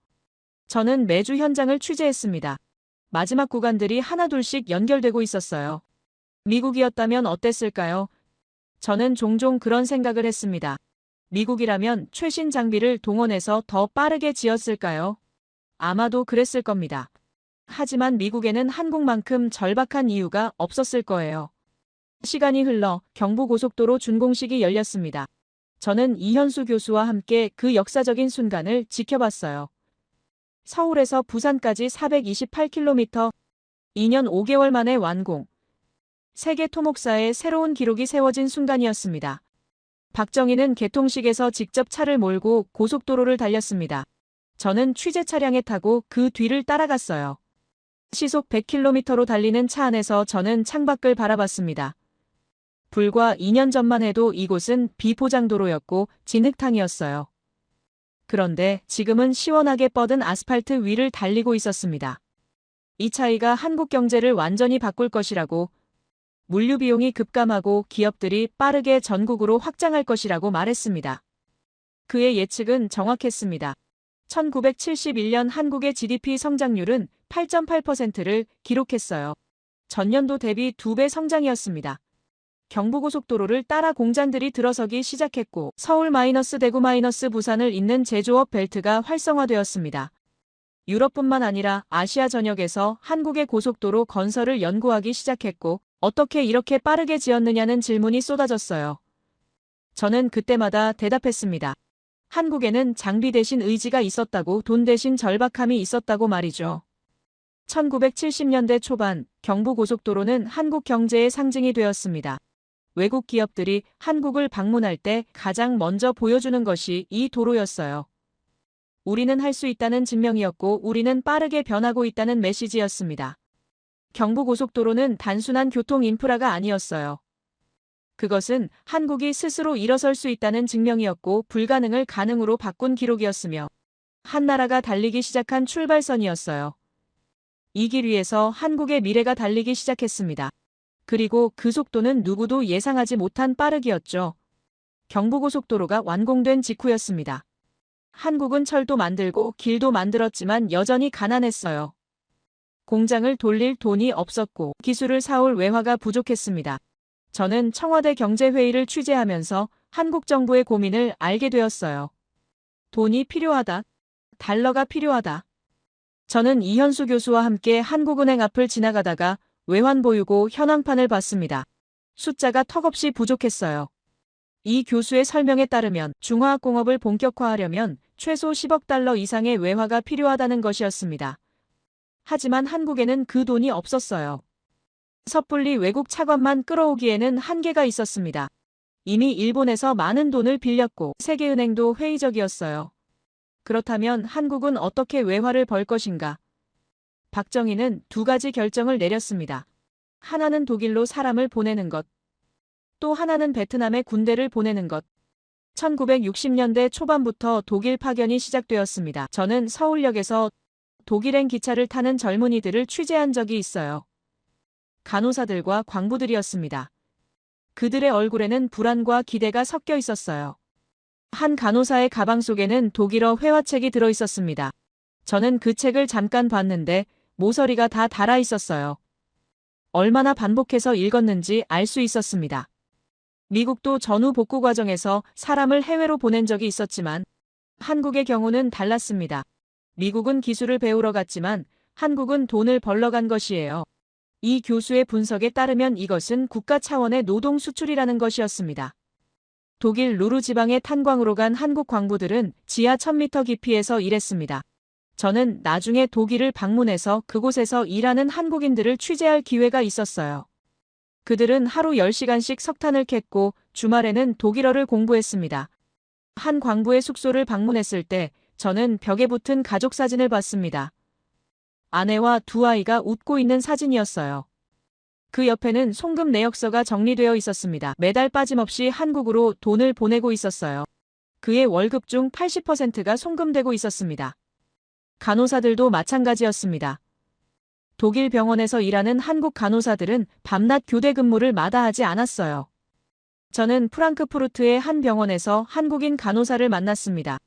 저는 매주 현장을 취재했습니다. 마지막 구간들이 하나둘씩 연결되고 있었어요. 미국이었다면 어땠을까요? 저는 종종 그런 생각을 했습니다. 미국이라면 최신 장비를 동원해서 더 빠르게 지었을까요? 아마도 그랬을 겁니다. 하지만 미국에는 한국만큼 절박한 이유가 없었을 거예요. 시간이 흘러 경부고속도로 준공식이 열렸습니다. 저는 이현수 교수와 함께 그 역사적인 순간을 지켜봤어요. 서울에서 부산까지 428km, 2년 5개월 만에 완공. 세계 토목사의 새로운 기록이 세워진 순간이었습니다. 박정희는 개통식에서 직접 차를 몰고 고속도로를 달렸습니다. 저는 취재 차량에 타고 그 뒤를 따라갔어요. 시속 100km로 달리는 차 안에서 저는 창밖을 바라봤습니다. 불과 2년 전만 해도 이곳은 비포장도로였고 진흙탕이었어요. 그런데 지금은 시원하게 뻗은 아스팔트 위를 달리고 있었습니다. 이 차이가 한국 경제를 완전히 바꿀 것이라고, 물류 비용이 급감하고 기업들이 빠르게 전국으로 확장할 것이라고 말했습니다. 그의 예측은 정확했습니다. 1971년 한국의 GDP 성장률은 8.8%를 기록했어요. 전년도 대비 2배 성장이었습니다. 경부고속도로를 따라 공장들이 들어서기 시작했고 서울-대구-부산을 잇는 제조업 벨트가 활성화되었습니다. 유럽뿐만 아니라 아시아 전역에서 한국의 고속도로 건설을 연구하기 시작했고 어떻게 이렇게 빠르게 지었느냐는 질문이 쏟아졌어요. 저는 그때마다 대답했습니다. 한국에는 장비 대신 의지가 있었다고, 돈 대신 절박함이 있었다고 말이죠. 1970년대 초반 경부고속도로는 한국 경제의 상징이 되었습니다. 외국 기업들이 한국을 방문할 때 가장 먼저 보여주는 것이 이 도로였어요. 우리는 할 수 있다는 증명이었고 우리는 빠르게 변하고 있다는 메시지였습니다. 경부고속도로는 단순한 교통 인프라가 아니었어요. 그것은 한국이 스스로 일어설 수 있다는 증명이었고 불가능을 가능으로 바꾼 기록이었으며 한 나라가 달리기 시작한 출발선이었어요. 이 길 위에서 한국의 미래가 달리기 시작했습니다. 그리고 그 속도는 누구도 예상하지 못한 빠르기였죠. 경부고속도로가 완공된 직후였습니다. 한국은 철도 만들고 길도 만들었지만 여전히 가난했어요. 공장을 돌릴 돈이 없었고 기술을 사올 외화가 부족했습니다. 저는 청와대 경제회의를 취재하면서 한국 정부의 고민을 알게 되었어요. 돈이 필요하다. 달러가 필요하다. 저는 이현수 교수와 함께 한국은행 앞을 지나가다가 외환보유고 현황판을 봤습니다. 숫자가 턱없이 부족했어요. 이 교수의 설명에 따르면 중화학공업을 본격화하려면 최소 10억 달러 이상의 외화가 필요하다는 것이었습니다. 하지만 한국에는 그 돈이 없었어요. 섣불리 외국 차관만 끌어오기에는 한계가 있었습니다. 이미 일본에서 많은 돈을 빌렸고 세계은행도 회의적이었어요. 그렇다면 한국은 어떻게 외화를 벌 것인가? 박정희는 두 가지 결정을 내렸습니다. 하나는 독일로 사람을 보내는 것. 또 하나는 베트남에 군대를 보내는 것. 1960년대 초반부터 독일 파견이 시작되었습니다. 저는 서울역에서 독일행 기차를 타는 젊은이들을 취재한 적이 있어요. 간호사들과 광부들이었습니다. 그들의 얼굴에는 불안과 기대가 섞여 있었어요. 한 간호사의 가방 속에는 독일어 회화책이 들어 있었습니다. 저는 그 책을 잠깐 봤는데 모서리가 다 닳아 있었어요. 얼마나 반복해서 읽었는지 알 수 있었습니다. 미국도 전후 복구 과정에서 사람을 해외로 보낸 적이 있었지만 한국의 경우는 달랐습니다. 미국은 기술을 배우러 갔지만 한국은 돈을 벌러 간 것이에요. 이 교수의 분석에 따르면 이것은 국가 차원의 노동 수출이라는 것이었습니다. 독일 루르 지방의 탄광으로 간 한국 광부들은 지하 1000m 깊이에서 일했습니다. 저는 나중에 독일을 방문해서 그곳에서 일하는 한국인들을 취재할 기회가 있었어요. 그들은 하루 10시간씩 석탄을 캤고 주말에는 독일어를 공부했습니다. 한 광부의 숙소를 방문했을 때 저는 벽에 붙은 가족 사진을 봤습니다. 아내와 두 아이가 웃고 있는 사진이었어요. 그 옆에는 송금 내역서가 정리되어 있었습니다. 매달 빠짐없이 한국으로 돈을 보내고 있었어요. 그의 월급 중 80%가 송금되고 있었습니다. 간호사들도 마찬가지였습니다. 독일 병원에서 일하는 한국 간호사들은 밤낮 교대 근무를 마다하지 않았어요. 저는 프랑크푸르트의 한 병원에서 한국인 간호사를 만났습니다.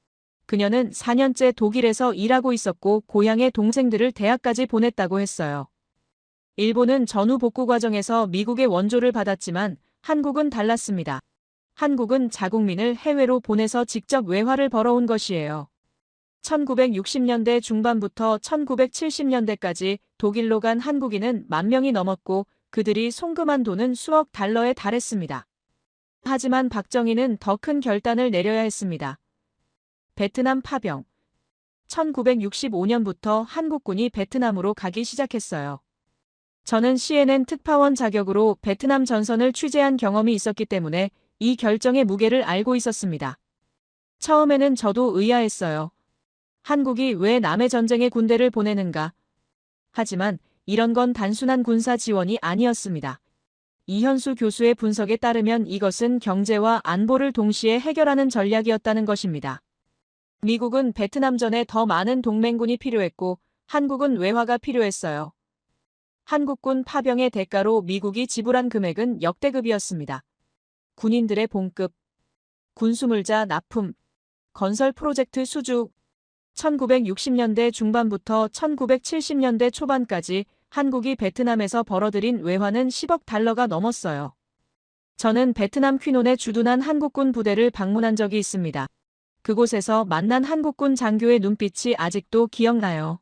그녀는 4년째 독일에서 일하고 있었고 고향의 동생들을 대학까지 보냈다고 했어요. 일본은 전후 복구 과정에서 미국의 원조를 받았지만 한국은 달랐습니다. 한국은 자국민을 해외로 보내서 직접 외화를 벌어온 것이에요. 1960년대 중반부터 1970년대까지 독일로 간 한국인은 10,000명이 넘었고 그들이 송금한 돈은 수억 달러에 달했습니다. 하지만 박정희는 더 큰 결단을 내려야 했습니다. 베트남 파병. 1965년부터 한국군이 베트남으로 가기 시작했어요. 저는 CNN 특파원 자격으로 베트남 전선을 취재한 경험이 있었기 때문에 이 결정의 무게를 알고 있었습니다. 처음에는 저도 의아했어요. 한국이 왜 남의 전쟁에 군대를 보내는가? 하지만 이런 건 단순한 군사 지원이 아니었습니다. 이현수 교수의 분석에 따르면 이것은 경제와 안보를 동시에 해결하는 전략이었다는 것입니다. 미국은 베트남전에 더 많은 동맹군이 필요했고 한국은 외화가 필요했어요. 한국군 파병의 대가로 미국이 지불한 금액은 역대급이었습니다. 군인들의 봉급, 군수물자 납품, 건설 프로젝트 수주. 1960년대 중반부터 1970년대 초반까지 한국이 베트남에서 벌어들인 외화는 10억 달러가 넘었어요. 저는 베트남 퀴논에 주둔한 한국군 부대를 방문한 적이 있습니다. 그곳에서 만난 한국군 장교의 눈빛이 아직도 기억나요.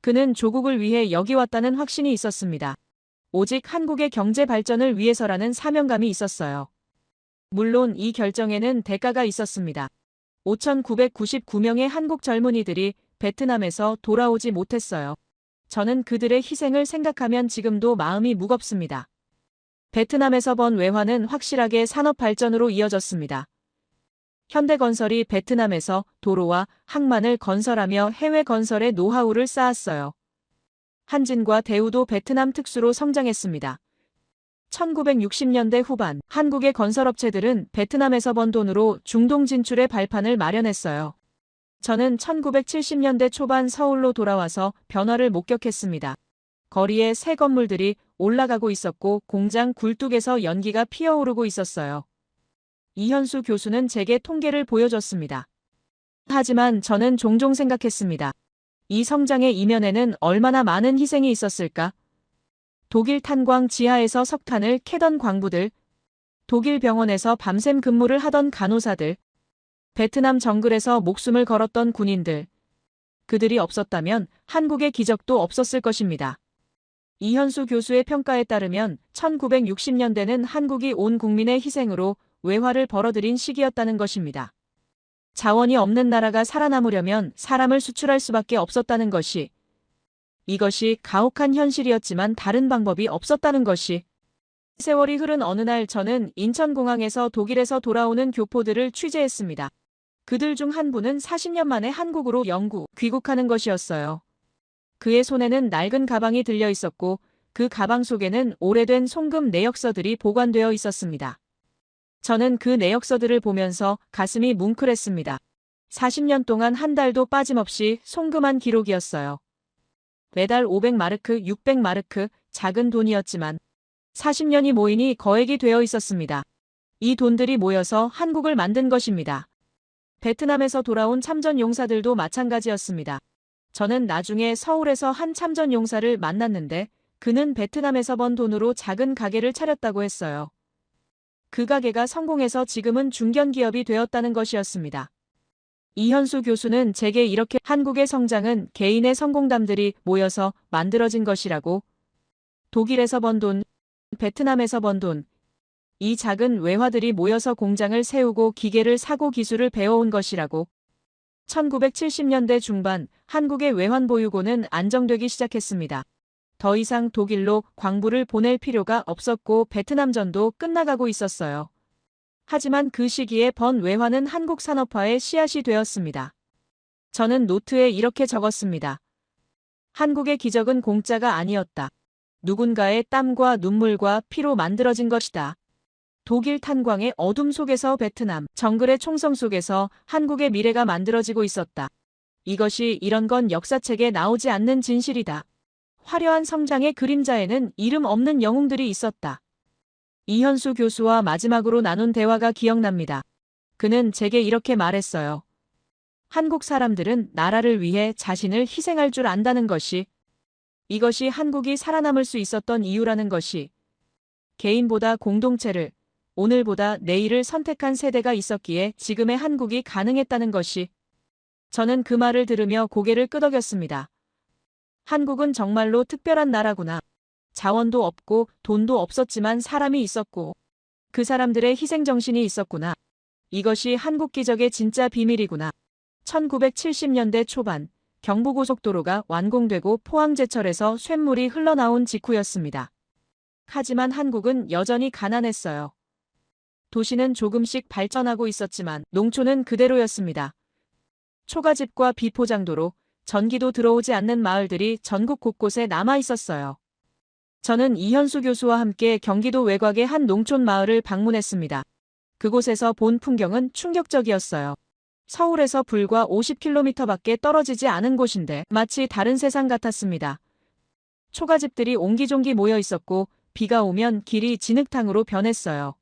그는 조국을 위해 여기 왔다는 확신이 있었습니다. 오직 한국의 경제 발전을 위해서라는 사명감이 있었어요. 물론 이 결정에는 대가가 있었습니다. 5,999명의 한국 젊은이들이 베트남에서 돌아오지 못했어요. 저는 그들의 희생을 생각하면 지금도 마음이 무겁습니다. 베트남에서 번 외화는 확실하게 산업 발전으로 이어졌습니다. 현대건설이 베트남에서 도로와 항만을 건설하며 해외 건설의 노하우를 쌓았어요. 한진과 대우도 베트남 특수로 성장했습니다. 1960년대 후반 한국의 건설업체들은 베트남에서 번 돈으로 중동 진출의 발판을 마련했어요. 저는 1970년대 초반 서울로 돌아와서 변화를 목격했습니다. 거리에 새 건물들이 올라가고 있었고 공장 굴뚝에서 연기가 피어오르고 있었어요. 이현수 교수는 제게 통계를 보여줬습니다. 하지만 저는 종종 생각했습니다. 이 성장의 이면에는 얼마나 많은 희생이 있었을까? 독일 탄광 지하에서 석탄을 캐던 광부들, 독일 병원에서 밤샘 근무를 하던 간호사들, 베트남 정글에서 목숨을 걸었던 군인들. 그들이 없었다면 한국의 기적도 없었을 것입니다. 이현수 교수의 평가에 따르면 1960년대는 한국이 온 국민의 희생으로 외화를 벌어들인 시기였다는 것입니다. 자원이 없는 나라가 살아남으려면 사람을 수출할 수밖에 없었다는 것이, 이것이 가혹한 현실이었지만 다른 방법이 없었다는 것이. 세월이 흐른 어느 날 저는 인천공항에서 독일에서 돌아오는 교포들을 취재했습니다. 그들 중 한 분은 40년 만에 한국으로 영구 귀국하는 것이었어요. 그의 손에는 낡은 가방이 들려 있었고 그 가방 속에는 오래된 송금 내역서들이 보관되어 있었습니다. 저는 그 내역서들을 보면서 가슴이 뭉클했습니다. 40년 동안 한 달도 빠짐없이 송금한 기록이었어요. 매달 500마르크, 600마르크, 작은 돈이었지만 40년이 모이니 거액이 되어 있었습니다. 이 돈들이 모여서 한국을 만든 것입니다. 베트남에서 돌아온 참전 용사들도 마찬가지였습니다. 저는 나중에 서울에서 한 참전 용사를 만났는데 그는 베트남에서 번 돈으로 작은 가게를 차렸다고 했어요. 그 가게가 성공해서 지금은 중견기업이 되었다는 것이었습니다. 이현수 교수는 제게 이렇게 한국의 성장은 개인의 성공담들이 모여서 만들어진 것이라고, 독일에서 번 돈, 베트남에서 번 돈, 이 작은 외화들이 모여서 공장을 세우고 기계를 사고 기술을 배워온 것이라고. 1970년대 중반 한국의 외환 보유고는 안정되기 시작했습니다. 더 이상 독일로 광부를 보낼 필요가 없었고 베트남전도 끝나가고 있었어요. 하지만 그 시기에 번 외화는 한국 산업화의 씨앗이 되었습니다. 저는 노트에 이렇게 적었습니다. 한국의 기적은 공짜가 아니었다. 누군가의 땀과 눈물과 피로 만들어진 것이다. 독일 탄광의 어둠 속에서 베트남 정글의 총성 속에서 한국의 미래가 만들어지고 있었다. 이것이 이런 건 역사책에 나오지 않는 진실이다. 화려한 성장의 그림자에는 이름 없는 영웅들이 있었다. 이현수 교수와 마지막으로 나눈 대화가 기억납니다. 그는 제게 이렇게 말했어요. 한국 사람들은 나라를 위해 자신을 희생할 줄 안다는 것이, 이것이 한국이 살아남을 수 있었던 이유라는 것이, 개인보다 공동체를, 오늘보다 내일을 선택한 세대가 있었기에 지금의 한국이 가능했다는 것이. 저는 그 말을 들으며 고개를 끄덕였습니다. 한국은 정말로 특별한 나라구나. 자원도 없고 돈도 없었지만 사람이 있었고 그 사람들의 희생정신이 있었구나. 이것이 한국 기적의 진짜 비밀이구나. 1970년대 초반 경부고속도로가 완공되고 포항제철에서 쇳물이 흘러나온 직후였습니다. 하지만 한국은 여전히 가난했어요. 도시는 조금씩 발전하고 있었지만 농촌은 그대로였습니다. 초가집과 비포장도로, 전기도 들어오지 않는 마을들이 전국 곳곳에 남아 있었어요. 저는 이현수 교수와 함께 경기도 외곽의 한 농촌 마을을 방문했습니다. 그곳에서 본 풍경은 충격적이었어요. 서울에서 불과 50km밖에 떨어지지 않은 곳인데 마치 다른 세상 같았습니다. 초가집들이 옹기종기 모여 있었고 비가 오면 길이 진흙탕으로 변했어요.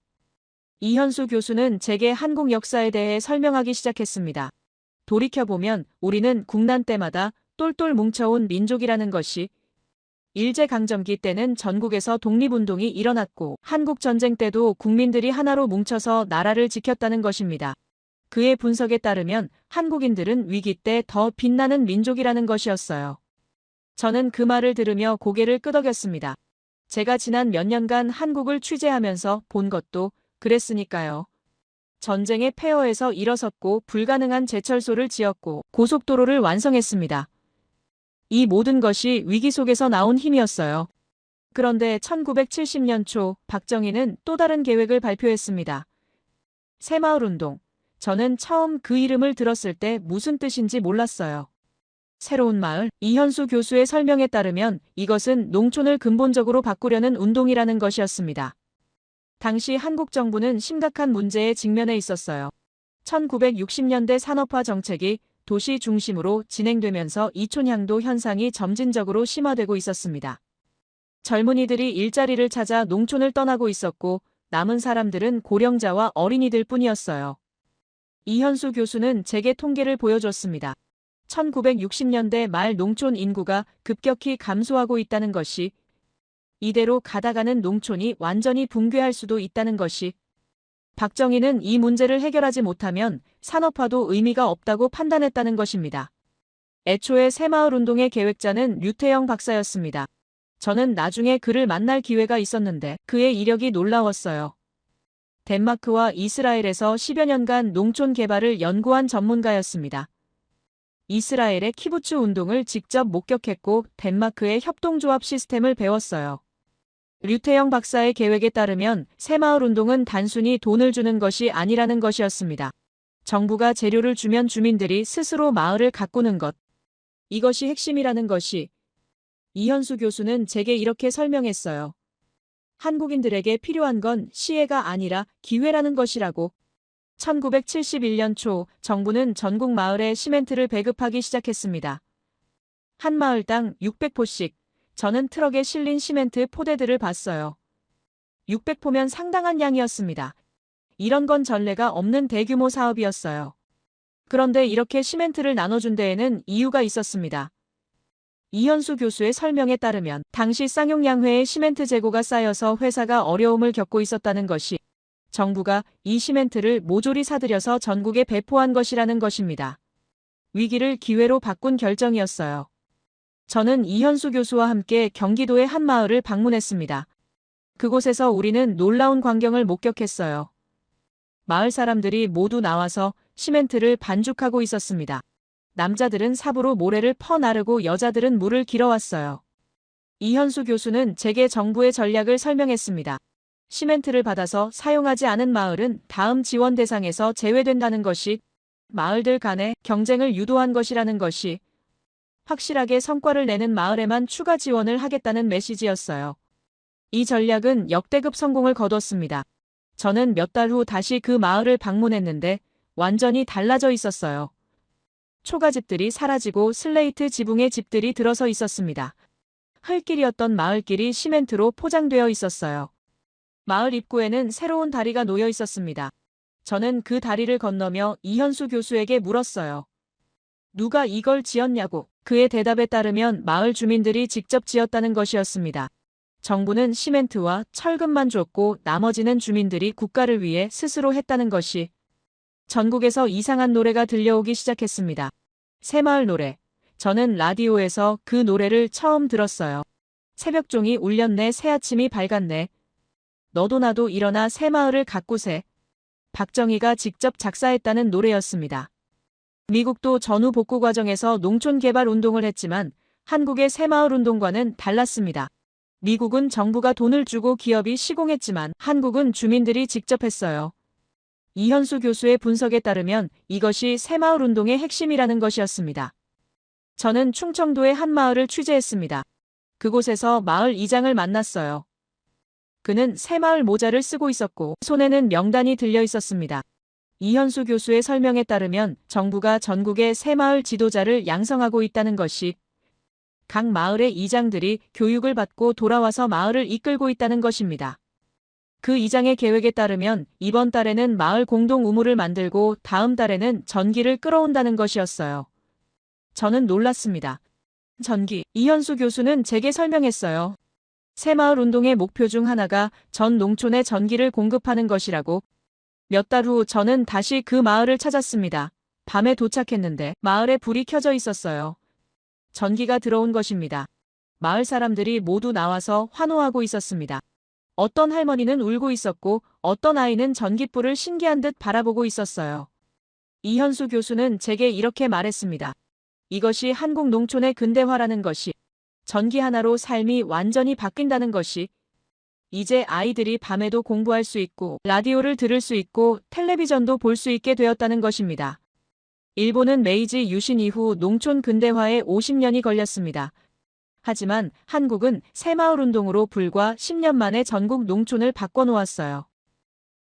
이현수 교수는 제게 한국 역사에 대해 설명하기 시작했습니다. 돌이켜보면 우리는 국난 때마다 똘똘 뭉쳐온 민족이라는 것이, 일제강점기 때는 전국에서 독립운동이 일어났고 한국전쟁 때도 국민들이 하나로 뭉쳐서 나라를 지켰다는 것입니다. 그의 분석에 따르면 한국인들은 위기 때 더 빛나는 민족이라는 것이었어요. 저는 그 말을 들으며 고개를 끄덕였습니다. 제가 지난 몇 년간 한국을 취재하면서 본 것도 그랬으니까요. 전쟁의 폐허에서 일어섰고 불가능한 제철소를 지었고 고속도로를 완성했습니다. 이 모든 것이 위기 속에서 나온 힘이었어요. 그런데 1970년 초 박정희는 또 다른 계획을 발표했습니다. 새마을운동. 저는 처음 그 이름을 들었을 때 무슨 뜻인지 몰랐어요. 새로운 마을, 이현수 교수의 설명에 따르면 이것은 농촌을 근본적으로 바꾸려는 운동이라는 것이었습니다. 당시 한국 정부는 심각한 문제에 직면해 있었어요. 1960년대 산업화 정책이 도시 중심으로 진행되면서 이촌향도 현상이 점진적으로 심화되고 있었습니다. 젊은이들이 일자리를 찾아 농촌을 떠나고 있었고 남은 사람들은 고령자와 어린이들 뿐이었어요. 이현수 교수는 제게 통계를 보여줬습니다. 1960년대 말 농촌 인구가 급격히 감소하고 있다는 것이, 이대로 가다가는 농촌이 완전히 붕괴할 수도 있다는 것이, 박정희는 이 문제를 해결하지 못하면 산업화도 의미가 없다고 판단했다는 것입니다. 애초에 새마을운동의 계획자는 류태영 박사였습니다. 저는 나중에 그를 만날 기회가 있었는데 그의 이력이 놀라웠어요. 덴마크와 이스라엘에서 10여 년간 농촌 개발을 연구한 전문가였습니다. 이스라엘의 키부츠 운동을 직접 목격했고 덴마크의 협동조합 시스템을 배웠어요. 류태영 박사의 계획에 따르면 새마을운동은 단순히 돈을 주는 것이 아니라는 것이었습니다. 정부가 재료를 주면 주민들이 스스로 마을을 가꾸는 것. 이것이 핵심이라는 것이. 이현수 교수는 제게 이렇게 설명했어요. 한국인들에게 필요한 건 시혜가 아니라 기회라는 것이라고. 1971년 초 정부는 전국 마을에 시멘트를 배급하기 시작했습니다. 한 마을당 600포씩. 저는 트럭에 실린 시멘트 포대들을 봤어요. 600포면 상당한 양이었습니다. 이런 건 전례가 없는 대규모 사업이었어요. 그런데 이렇게 시멘트를 나눠준 데에는 이유가 있었습니다. 이현수 교수의 설명에 따르면 당시 쌍용양회에 시멘트 재고가 쌓여서 회사가 어려움을 겪고 있었다는 것이, 정부가 이 시멘트를 모조리 사들여서 전국에 배포한 것이라는 것입니다. 위기를 기회로 바꾼 결정이었어요. 저는 이현수 교수와 함께 경기도의 한 마을을 방문했습니다. 그곳에서 우리는 놀라운 광경을 목격했어요. 마을 사람들이 모두 나와서 시멘트를 반죽하고 있었습니다. 남자들은 삽으로 모래를 퍼 나르고 여자들은 물을 길어왔어요. 이현수 교수는 제게 정부의 전략을 설명했습니다. 시멘트를 받아서 사용하지 않은 마을은 다음 지원 대상에서 제외된다는 것이, 마을들 간의 경쟁을 유도한 것이라는 것이, 확실하게 성과를 내는 마을에만 추가 지원을 하겠다는 메시지였어요. 이 전략은 역대급 성공을 거뒀습니다. 저는 몇 달 후 다시 그 마을을 방문했는데 완전히 달라져 있었어요. 초가집들이 사라지고 슬레이트 지붕의 집들이 들어서 있었습니다. 흙길이었던 마을길이 시멘트로 포장되어 있었어요. 마을 입구에는 새로운 다리가 놓여 있었습니다. 저는 그 다리를 건너며 이현수 교수에게 물었어요. 누가 이걸 지었냐고. 그의 대답에 따르면 마을 주민들이 직접 지었다는 것이었습니다. 정부는 시멘트와 철근만 줬고 나머지는 주민들이 국가를 위해 스스로 했다는 것이. 전국에서 이상한 노래가 들려오기 시작했습니다. 새마을 노래. 저는 라디오에서 그 노래를 처음 들었어요. 새벽종이 울렸네, 새아침이 밝았네. 너도 나도 일어나 새마을을 가꾸세. 박정희가 직접 작사했다는 노래였습니다. 미국도 전후 복구 과정에서 농촌 개발 운동을 했지만 한국의 새마을 운동과는 달랐습니다. 미국은 정부가 돈을 주고 기업이 시공했지만 한국은 주민들이 직접 했어요. 이현수 교수의 분석에 따르면 이것이 새마을 운동의 핵심이라는 것이었습니다. 저는 충청도의 한 마을을 취재했습니다. 그곳에서 마을 이장을 만났어요. 그는 새마을 모자를 쓰고 있었고 손에는 명단이 들려 있었습니다. 이현수 교수의 설명에 따르면 정부가 전국의 새마을 지도자를 양성하고 있다는 것이, 각 마을의 이장들이 교육을 받고 돌아와서 마을을 이끌고 있다는 것입니다. 그 이장의 계획에 따르면 이번 달에는 마을 공동 우물을 만들고 다음 달에는 전기를 끌어온다는 것이었어요. 저는 놀랐습니다. 전기. 이현수 교수는 제게 설명했어요. 새마을 운동의 목표 중 하나가 전 농촌에 전기를 공급하는 것이라고. 몇 달 후 저는 다시 그 마을을 찾았습니다. 밤에 도착했는데 마을에 불이 켜져 있었어요. 전기가 들어온 것입니다. 마을 사람들이 모두 나와서 환호하고 있었습니다. 어떤 할머니는 울고 있었고 어떤 아이는 전깃불을 신기한 듯 바라보고 있었어요. 이현수 교수는 제게 이렇게 말했습니다. 이것이 한국 농촌의 근대화라는 것이, 전기 하나로 삶이 완전히 바뀐다는 것이, 이제 아이들이 밤에도 공부할 수 있고 라디오를 들을 수 있고 텔레비전도 볼 수 있게 되었다는 것입니다. 일본은 메이지 유신 이후 농촌 근대화에 50년이 걸렸습니다. 하지만 한국은 새마을 운동으로 불과 10년 만에 전국 농촌을 바꿔놓았어요.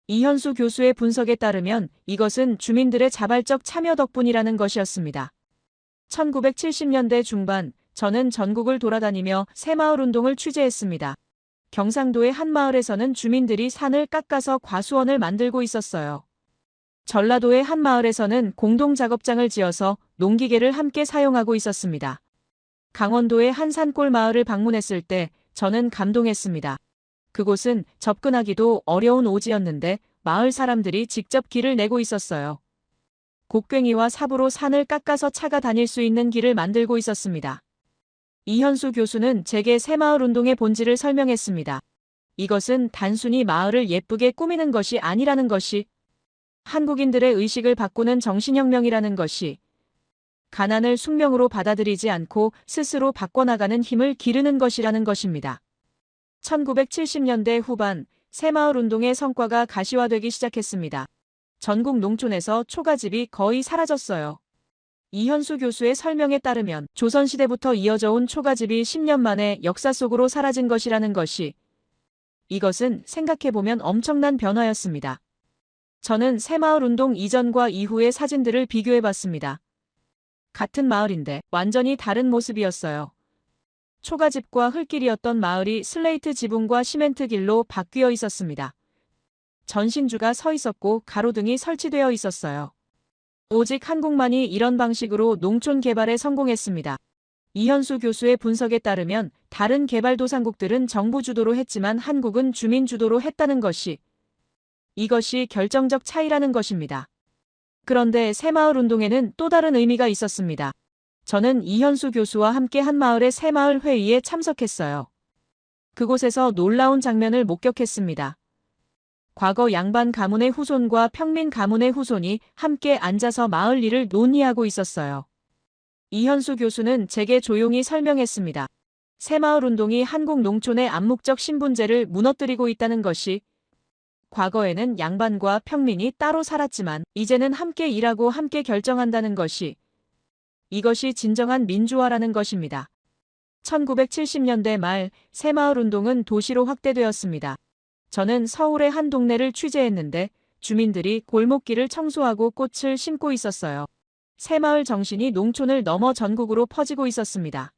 이현수 교수의 분석에 따르면 이것은 주민들의 자발적 참여 덕분이라는 것이었습니다. 1970년대 중반 저는 전국을 돌아다니며 새마을 운동을 취재했습니다. 경상도의 한 마을에서는 주민들이 산을 깎아서 과수원을 만들고 있었어요. 전라도의 한 마을에서는 공동 작업장을 지어서 농기계를 함께 사용하고 있었습니다. 강원도의 한 산골 마을을 방문했을 때 저는 감동했습니다. 그곳은 접근하기도 어려운 오지였는데 마을 사람들이 직접 길을 내고 있었어요. 곡괭이와 삽으로 산을 깎아서 차가 다닐 수 있는 길을 만들고 있었습니다. 이현수 교수는 제게 새마을 운동의 본질을 설명했습니다. 이것은 단순히 마을을 예쁘게 꾸미는 것이 아니라는 것이, 한국인들의 의식을 바꾸는 정신혁명이라는 것이, 가난을 숙명으로 받아들이지 않고 스스로 바꿔나가는 힘을 기르는 것이라는 것입니다. 1970년대 후반 새마을 운동의 성과가 가시화되기 시작했습니다. 전국 농촌에서 초가집이 거의 사라졌어요. 이현수 교수의 설명에 따르면 조선시대부터 이어져 온 초가집이 10년 만에 역사 속으로 사라진 것이라는 것이, 이것은 생각해보면 엄청난 변화였습니다. 저는 새마을 운동 이전과 이후의 사진들을 비교해봤습니다. 같은 마을인데 완전히 다른 모습이었어요. 초가집과 흙길이었던 마을이 슬레이트 지붕과 시멘트 길로 바뀌어 있었습니다. 전신주가 서 있었고 가로등이 설치되어 있었어요. 오직 한국만이 이런 방식으로 농촌 개발에 성공했습니다. 이현수 교수의 분석에 따르면 다른 개발도상국들은 정부 주도로 했지만 한국은 주민 주도로 했다는 것이, 이것이 결정적 차이라는 것입니다. 그런데 새마을 운동에는 또 다른 의미가 있었습니다. 저는 이현수 교수와 함께 한 마을의 새마을 회의에 참석했어요. 그곳에서 놀라운 장면을 목격했습니다. 과거 양반 가문의 후손과 평민 가문의 후손이 함께 앉아서 마을 일을 논의하고 있었어요. 이현수 교수는 제게 조용히 설명했습니다. 새마을 운동이 한국 농촌의 암묵적 신분제를 무너뜨리고 있다는 것이, 과거에는 양반과 평민이 따로 살았지만 이제는 함께 일하고 함께 결정한다는 것이, 이것이 진정한 민주화라는 것입니다. 1970년대 말 새마을 운동은 도시로 확대되었습니다. 저는 서울의 한 동네를 취재했는데 주민들이 골목길을 청소하고 꽃을 심고 있었어요. 새마을 정신이 농촌을 넘어 전국으로 퍼지고 있었습니다.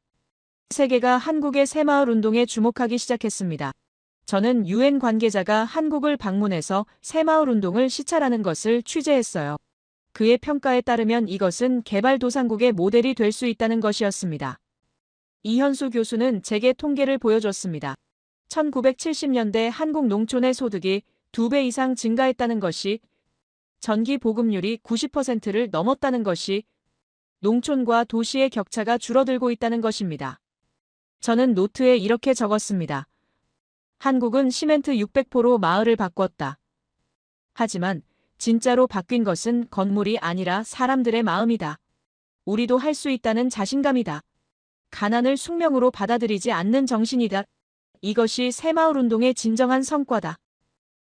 세계가 한국의 새마을 운동에 주목하기 시작했습니다. 저는 UN 관계자가 한국을 방문해서 새마을 운동을 시찰하는 것을 취재했어요. 그의 평가에 따르면 이것은 개발도상국의 모델이 될 수 있다는 것이었습니다. 이현수 교수는 제게 통계를 보여줬습니다. 1970년대 한국 농촌의 소득이 2배 이상 증가했다는 것이, 전기 보급률이 90%를 넘었다는 것이, 농촌과 도시의 격차가 줄어들고 있다는 것입니다. 저는 노트에 이렇게 적었습니다. 한국은 시멘트 600포로 마을을 바꿨다. 하지만 진짜로 바뀐 것은 건물이 아니라 사람들의 마음이다. 우리도 할 수 있다는 자신감이다. 가난을 숙명으로 받아들이지 않는 정신이다. 이것이 새마을 운동의 진정한 성과다.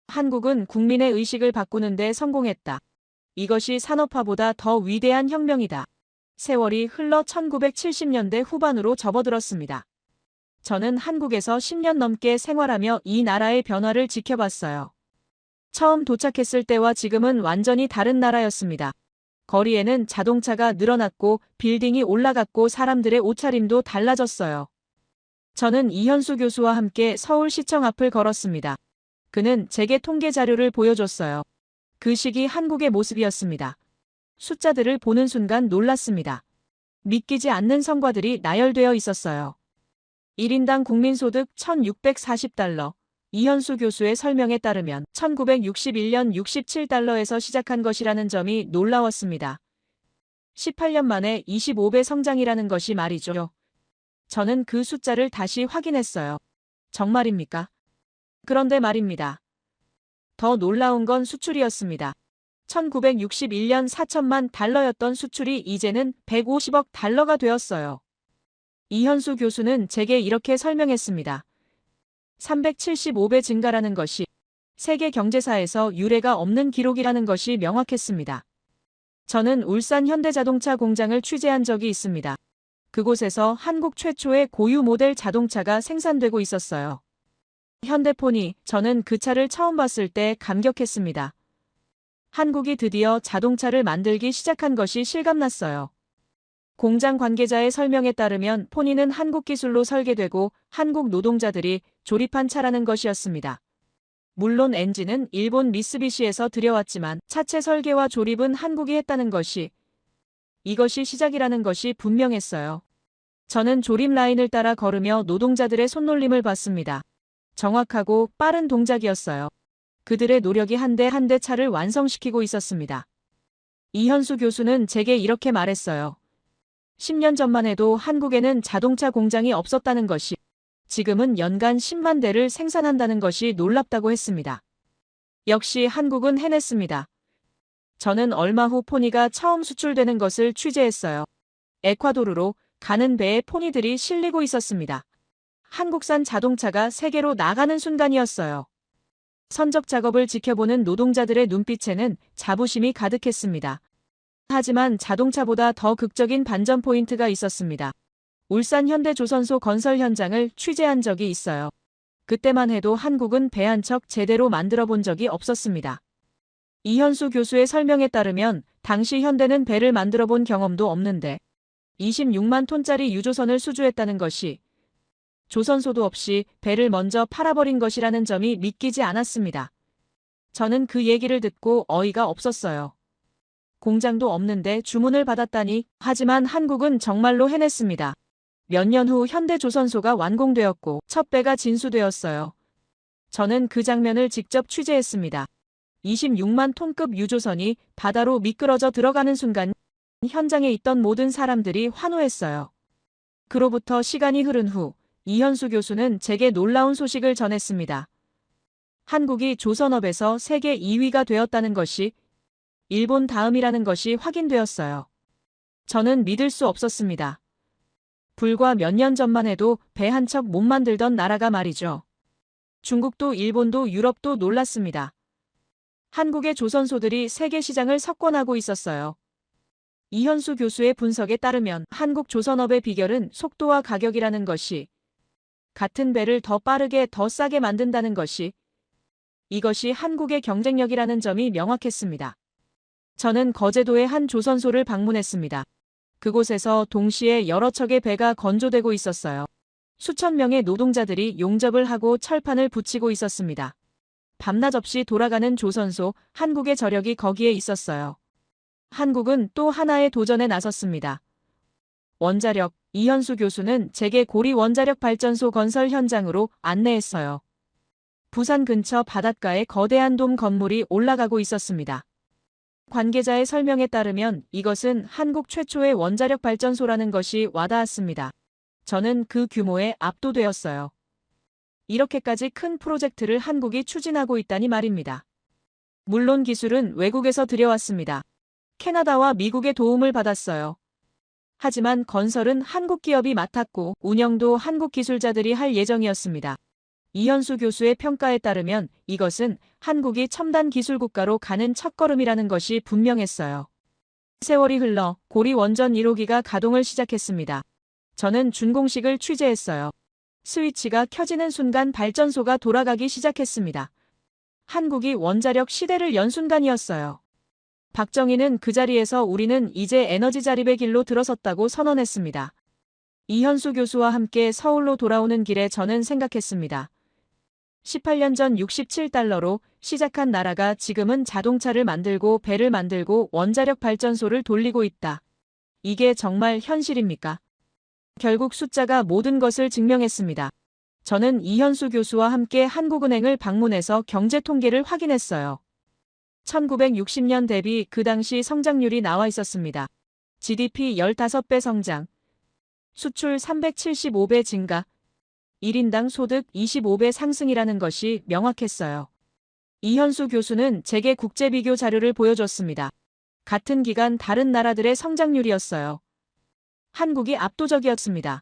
한국은 국민의 의식을 바꾸는 데 성공했다. 이것이 산업화보다 더 위대한 혁명이다. 세월이 흘러 1970년대 후반으로 접어들었습니다. 저는 한국에서 10년 넘게 생활하며 이 나라의 변화를 지켜봤어요. 처음 도착했을 때와 지금은 완전히 다른 나라였습니다. 거리에는 자동차가 늘어났고 빌딩이 올라갔고 사람들의 옷차림도 달라졌어요. 저는 이현수 교수와 함께 서울시청 앞을 걸었습니다. 그는 제게 통계 자료를 보여줬어요. 그 시기 한국의 모습이었습니다. 숫자들을 보는 순간 놀랐습니다. 믿기지 않는 성과들이 나열되어 있었어요. 1인당 국민소득 1,640달러. 이현수 교수의 설명에 따르면 1961년 67달러에서 시작한 것이라는 점이 놀라웠습니다. 18년 만에 25배 성장이라는 것이 말이죠. 저는 그 숫자를 다시 확인했어요. 정말입니까? 그런데 말입니다. 더 놀라운 건 수출이었습니다. 1961년 4천만 달러였던 수출이 이제는 150억 달러가 되었어요. 이현수 교수는 제게 이렇게 설명했습니다. 375배 증가라는 것이 세계 경제사에서 유례가 없는 기록이라는 것이 명확했습니다. 저는 울산 현대자동차 공장을 취재한 적이 있습니다. 그곳에서 한국 최초의 고유 모델 자동차가 생산되고 있었어요. 현대폰이 저는 그 차를 처음 봤을 때 감격했습니다. 한국이 드디어 자동차를 만들기 시작한 것이 실감났어요. 공장 관계자의 설명에 따르면 포니는 한국 기술로 설계되고 한국 노동자들이 조립한 차라는 것이었습니다. 물론 엔진은 일본 미쓰비시에서 들여왔지만 차체 설계와 조립은 한국이 했다는 것이 이것이 시작이라는 것이 분명했어요. 저는 조립 라인을 따라 걸으며 노동자들의 손놀림을 봤습니다. 정확하고 빠른 동작이었어요. 그들의 노력이 한 대 한 대 차를 완성시키고 있었습니다. 이현수 교수는 제게 이렇게 말했어요. 10년 전만 해도 한국에는 자동차 공장이 없었다는 것이 지금은 연간 10만 대를 생산한다는 것이 놀랍다고 했습니다. 역시 한국은 해냈습니다. 저는 얼마 후 포니가 처음 수출되는 것을 취재했어요. 에콰도르로 가는 배에 포니들이 실리고 있었습니다. 한국산 자동차가 세계로 나가는 순간이었어요. 선적 작업을 지켜보는 노동자들의 눈빛에는 자부심이 가득했습니다. 하지만 자동차보다 더 극적인 반전 포인트가 있었습니다. 울산 현대조선소 건설 현장을 취재한 적이 있어요. 그때만 해도 한국은 배 한 척 제대로 만들어 본 적이 없었습니다. 이현수 교수의 설명에 따르면 당시 현대는 배를 만들어 본 경험도 없는데 26만 톤짜리 유조선을 수주했다는 것이 조선소도 없이 배를 먼저 팔아버린 것이라는 점이 믿기지 않았습니다. 저는 그 얘기를 듣고 어이가 없었어요. 공장도 없는데 주문을 받았다니. 하지만 한국은 정말로 해냈습니다. 몇 년 후 현대조선소가 완공되었고 첫 배가 진수되었어요. 저는 그 장면을 직접 취재했습니다. 26만 톤급 유조선이 바다로 미끄러져 들어가는 순간 현장에 있던 모든 사람들이 환호했어요. 그로부터 시간이 흐른 후 이현수 교수는 제게 놀라운 소식을 전했습니다. 한국이 조선업에서 세계 2위가 되었다는 것이 일본 다음이라는 것이 확인되었어요. 저는 믿을 수 없었습니다. 불과 몇 년 전만 해도 배 한 척 못 만들던 나라가 말이죠. 중국도 일본도 유럽도 놀랐습니다. 한국의 조선소들이 세계 시장을 석권하고 있었어요. 이현수 교수의 분석에 따르면 한국 조선업의 비결은 속도와 가격이라는 것이 같은 배를 더 빠르게 더 싸게 만든다는 것이 이것이 한국의 경쟁력이라는 점이 명확했습니다. 저는 거제도의 한 조선소를 방문했습니다. 그곳에서 동시에 여러 척의 배가 건조되고 있었어요. 수천 명의 노동자들이 용접을 하고 철판을 붙이고 있었습니다. 밤낮 없이 돌아가는 조선소, 한국의 저력이 거기에 있었어요. 한국은 또 하나의 도전에 나섰습니다. 원자력, 이현수 교수는 제게 고리 원자력 발전소 건설 현장으로 안내했어요. 부산 근처 바닷가에 거대한 돔 건물이 올라가고 있었습니다. 관계자의 설명에 따르면 이것은 한국 최초의 원자력 발전소라는 것이 와닿았습니다. 저는 그 규모에 압도되었어요. 이렇게까지 큰 프로젝트를 한국이 추진하고 있다니 말입니다. 물론 기술은 외국에서 들여왔습니다. 캐나다와 미국의 도움을 받았어요. 하지만 건설은 한국 기업이 맡았고 운영도 한국 기술자들이 할 예정이었습니다. 이현수 교수의 평가에 따르면 이것은 한국이 첨단 기술 국가로 가는 첫걸음이라는 것이 분명했어요. 세월이 흘러 고리 원전 1호기가 가동을 시작했습니다. 저는 준공식을 취재했어요. 스위치가 켜지는 순간 발전소가 돌아가기 시작했습니다. 한국이 원자력 시대를 연 순간이었어요. 박정희는 그 자리에서 우리는 이제 에너지 자립의 길로 들어섰다고 선언했습니다. 이현수 교수와 함께 서울로 돌아오는 길에 저는 생각했습니다. 18년 전 67달러로 시작한 나라가 지금은 자동차를 만들고 배를 만들고 원자력 발전소를 돌리고 있다. 이게 정말 현실입니까? 결국 숫자가 모든 것을 증명했습니다. 저는 이현수 교수와 함께 한국은행을 방문해서 경제 통계를 확인했어요. 1960년 대비 그 당시 성장률이 나와 있었습니다. GDP 15배 성장, 수출 375배 증가, 1인당 소득 25배 상승이라는 것이 명확했어요. 이현수 교수는 제게 국제 비교 자료를 보여줬습니다. 같은 기간 다른 나라들의 성장률이었어요. 한국이 압도적이었습니다.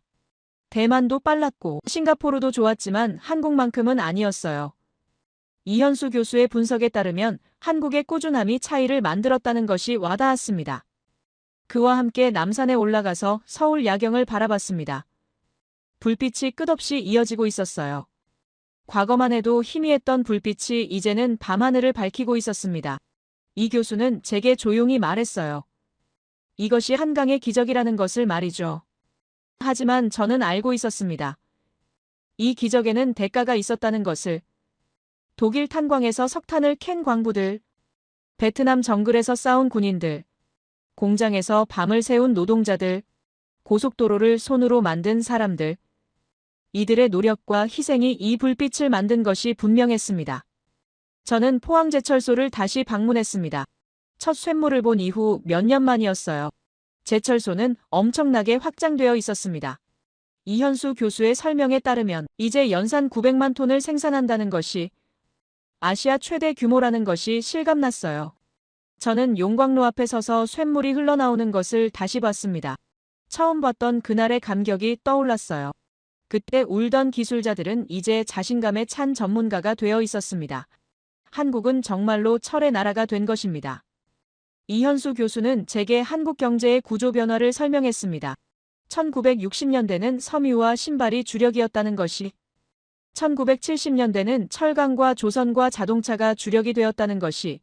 대만도 빨랐고 싱가포르도 좋았지만 한국만큼은 아니었어요. 이현수 교수의 분석에 따르면 한국의 꾸준함이 차이를 만들었다는 것이 와닿았습니다. 그와 함께 남산에 올라가서 서울 야경을 바라봤습니다. 불빛이 끝없이 이어지고 있었어요. 과거만 해도 희미했던 불빛이 이제는 밤하늘을 밝히고 있었습니다. 이 교수는 제게 조용히 말했어요. 이것이 한강의 기적이라는 것을 말이죠. 하지만 저는 알고 있었습니다. 이 기적에는 대가가 있었다는 것을. 독일 탄광에서 석탄을 캔 광부들, 베트남 정글에서 싸운 군인들, 공장에서 밤을 새운 노동자들, 고속도로를 손으로 만든 사람들. 이들의 노력과 희생이 이 불빛을 만든 것이 분명했습니다. 저는 포항제철소를 다시 방문했습니다. 첫 쇳물을 본 이후 몇 년 만이었어요. 제철소는 엄청나게 확장되어 있었습니다. 이현수 교수의 설명에 따르면 이제 연산 900만 톤을 생산한다는 것이 아시아 최대 규모라는 것이 실감났어요. 저는 용광로 앞에 서서 쇳물이 흘러나오는 것을 다시 봤습니다. 처음 봤던 그날의 감격이 떠올랐어요. 그때 울던 기술자들은 이제 자신감에 찬 전문가가 되어 있었습니다. 한국은 정말로 철의 나라가 된 것입니다. 이현수 교수는 제게 한국 경제의 구조 변화를 설명했습니다. 1960년대는 섬유와 신발이 주력이었다는 것이, 1970년대는 철강과 조선과 자동차가 주력이 되었다는 것이,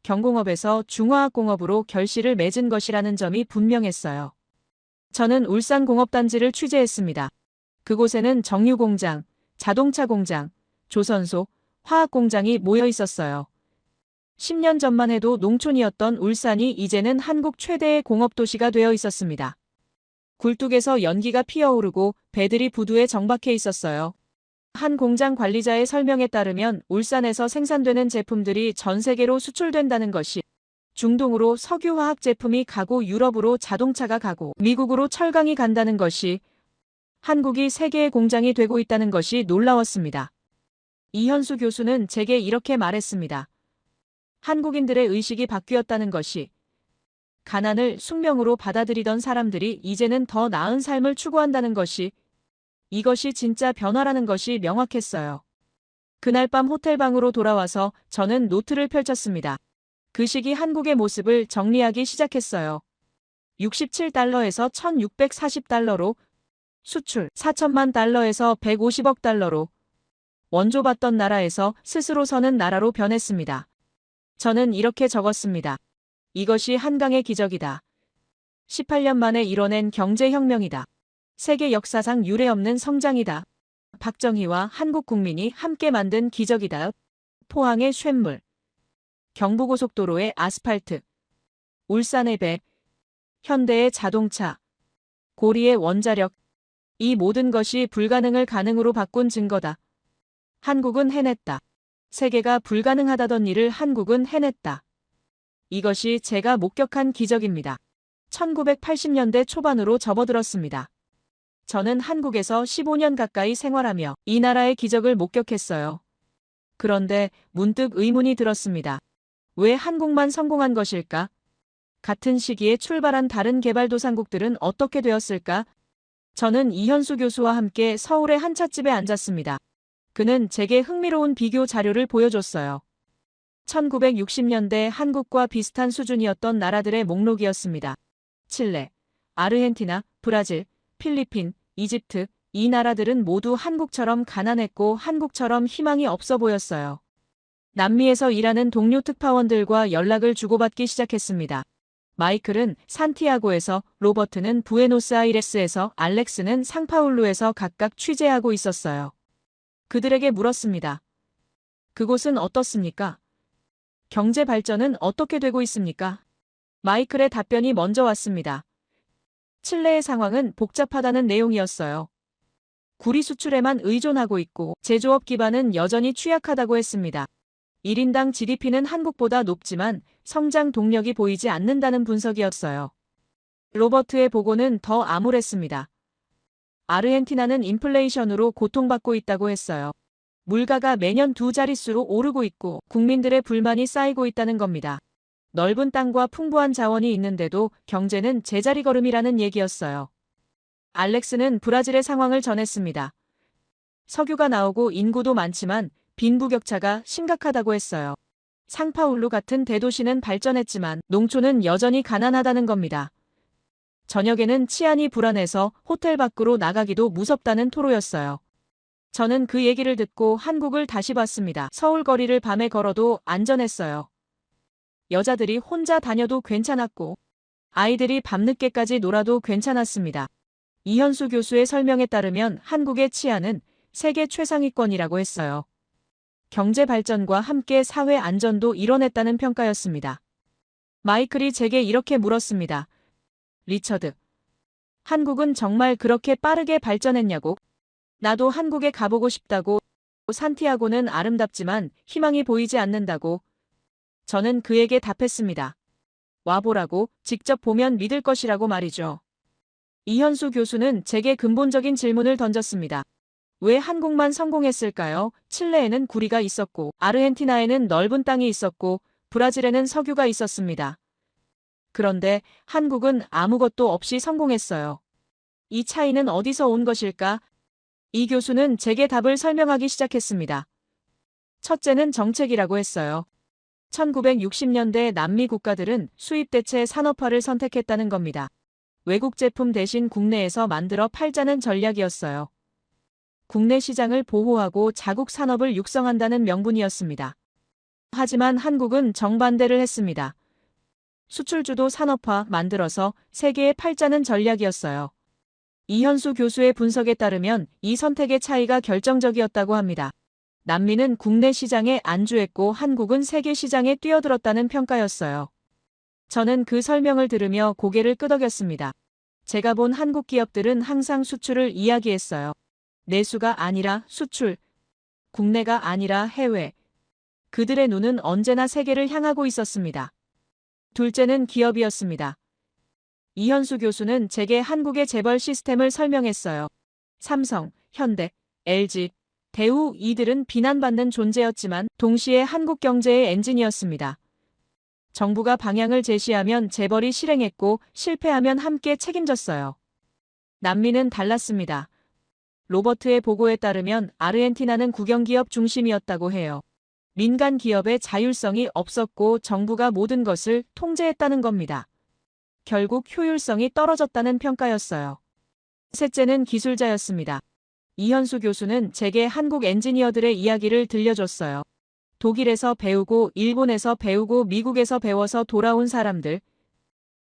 경공업에서 중화학공업으로 결실을 맺은 것이라는 점이 분명했어요. 저는 울산공업단지를 취재했습니다. 그곳에는 정유공장, 자동차 공장, 조선소, 화학공장이 모여 있었어요. 10년 전만 해도 농촌이었던 울산이 이제는 한국 최대의 공업도시가 되어 있었습니다. 굴뚝에서 연기가 피어오르고 배들이 부두에 정박해 있었어요. 한 공장 관리자의 설명에 따르면 울산에서 생산되는 제품들이 전 세계로 수출된다는 것이, 중동으로 석유화학 제품이 가고 유럽으로 자동차가 가고 미국으로 철강이 간다는 것이, 한국이 세계의 공장이 되고 있다는 것이 놀라웠습니다. 이현수 교수는 제게 이렇게 말했습니다. 한국인들의 의식이 바뀌었다는 것이, 가난을 숙명으로 받아들이던 사람들이 이제는 더 나은 삶을 추구한다는 것이, 이것이 진짜 변화라는 것이 명확했어요. 그날 밤 호텔방으로 돌아와서 저는 노트를 펼쳤습니다. 그 시기 한국의 모습을 정리하기 시작했어요. 67달러에서 1640달러로, 수출 4천만 달러에서 150억 달러로, 원조받던 나라에서 스스로 서는 나라로 변했습니다. 저는 이렇게 적었습니다. 이것이 한강의 기적이다. 18년 만에 이뤄낸 경제혁명이다. 세계 역사상 유례없는 성장이다. 박정희와 한국 국민이 함께 만든 기적이다. 포항의 쇳물, 경부고속도로의 아스팔트, 울산의 배, 현대의 자동차, 고리의 원자력, 이 모든 것이 불가능을 가능으로 바꾼 증거다. 한국은 해냈다. 세계가 불가능하다던 일을 한국은 해냈다. 이것이 제가 목격한 기적입니다. 1980년대 초반으로 접어들었습니다. 저는 한국에서 15년 가까이 생활하며 이 나라의 기적을 목격했어요. 그런데 문득 의문이 들었습니다. 왜 한국만 성공한 것일까? 같은 시기에 출발한 다른 개발도상국들은 어떻게 되었을까? 저는 이현수 교수와 함께 서울의 한 찻집에 앉았습니다. 그는 제게 흥미로운 비교 자료를 보여줬어요. 1960년대 한국과 비슷한 수준이었던 나라들의 목록이었습니다. 칠레, 아르헨티나, 브라질, 필리핀, 이집트, 이 나라들은 모두 한국처럼 가난했고 한국처럼 희망이 없어 보였어요. 남미에서 일하는 동료 특파원들과 연락을 주고받기 시작했습니다. 마이클은 산티아고에서, 로버트는 부에노스아이레스에서, 알렉스는 상파울루에서 각각 취재하고 있었어요. 그들에게 물었습니다. 그곳은 어떻습니까? 경제 발전은 어떻게 되고 있습니까? 마이클의 답변이 먼저 왔습니다. 칠레의 상황은 복잡하다는 내용이었어요. 구리 수출에만 의존하고 있고 제조업 기반은 여전히 취약하다고 했습니다. 1인당 GDP는 한국보다 높지만 성장 동력이 보이지 않는다는 분석이었어요. 로버트의 보고는 더 암울했습니다. 아르헨티나는 인플레이션으로 고통받고 있다고 했어요. 물가가 매년 2자릿수로 오르고 있고 국민들의 불만이 쌓이고 있다는 겁니다. 넓은 땅과 풍부한 자원이 있는데도 경제는 제자리 걸음이라는 얘기였어요. 알렉스는 브라질의 상황을 전했습니다. 석유가 나오고 인구도 많지만 빈부격차가 심각하다고 했어요. 상파울루 같은 대도시는 발전했지만 농촌은 여전히 가난하다는 겁니다. 저녁에는 치안이 불안해서 호텔 밖으로 나가기도 무섭다는 토로였어요. 저는 그 얘기를 듣고 한국을 다시 봤습니다. 서울 거리를 밤에 걸어도 안전했어요. 여자들이 혼자 다녀도 괜찮았고 아이들이 밤늦게까지 놀아도 괜찮았습니다. 이현수 교수의 설명에 따르면 한국의 치안은 세계 최상위권이라고 했어요. 경제 발전과 함께 사회 안전도 이뤄냈다는 평가였습니다. 마이클이 제게 이렇게 물었습니다. 리처드, 한국은 정말 그렇게 빠르게 발전했냐고? 나도 한국에 가보고 싶다고. 산티아고는 아름답지만 희망이 보이지 않는다고. 저는 그에게 답했습니다. 와보라고, 직접 보면 믿을 것이라고 말이죠. 이현수 교수는 제게 근본적인 질문을 던졌습니다. 왜 한국만 성공했을까요? 칠레에는 구리가 있었고, 아르헨티나에는 넓은 땅이 있었고, 브라질에는 석유가 있었습니다. 그런데 한국은 아무것도 없이 성공했어요. 이 차이는 어디서 온 것일까? 이 교수는 제게 답을 설명하기 시작했습니다. 첫째는 정책이라고 했어요. 1960년대 남미 국가들은 수입 대체 산업화를 선택했다는 겁니다. 외국 제품 대신 국내에서 만들어 팔자는 전략이었어요. 국내 시장을 보호하고 자국 산업을 육성한다는 명분이었습니다. 하지만 한국은 정반대를 했습니다. 수출주도 산업화 만들어서 세계에 팔자는 전략이었어요. 이현수 교수의 분석에 따르면 이 선택의 차이가 결정적이었다고 합니다. 남미는 국내 시장에 안주했고 한국은 세계 시장에 뛰어들었다는 평가였어요. 저는 그 설명을 들으며 고개를 끄덕였습니다. 제가 본 한국 기업들은 항상 수출을 이야기했어요. 내수가 아니라 수출, 국내가 아니라 해외. 그들의 눈은 언제나 세계를 향하고 있었습니다. 둘째는 기업이었습니다. 이현수 교수는 제게 한국의 재벌 시스템을 설명했어요. 삼성, 현대, LG, 대우 이들은 비난받는 존재였지만 동시에 한국 경제의 엔진이었습니다. 정부가 방향을 제시하면 재벌이 실행했고 실패하면 함께 책임졌어요. 남미는 달랐습니다. 로버트의 보고에 따르면 아르헨티나는 국영기업 중심이었다고 해요. 민간 기업의 자율성이 없었고 정부가 모든 것을 통제했다는 겁니다. 결국 효율성이 떨어졌다는 평가였어요. 셋째는 기술자였습니다. 이현수 교수는 제게 한국 엔지니어들의 이야기를 들려줬어요. 독일에서 배우고 일본에서 배우고 미국에서 배워서 돌아온 사람들.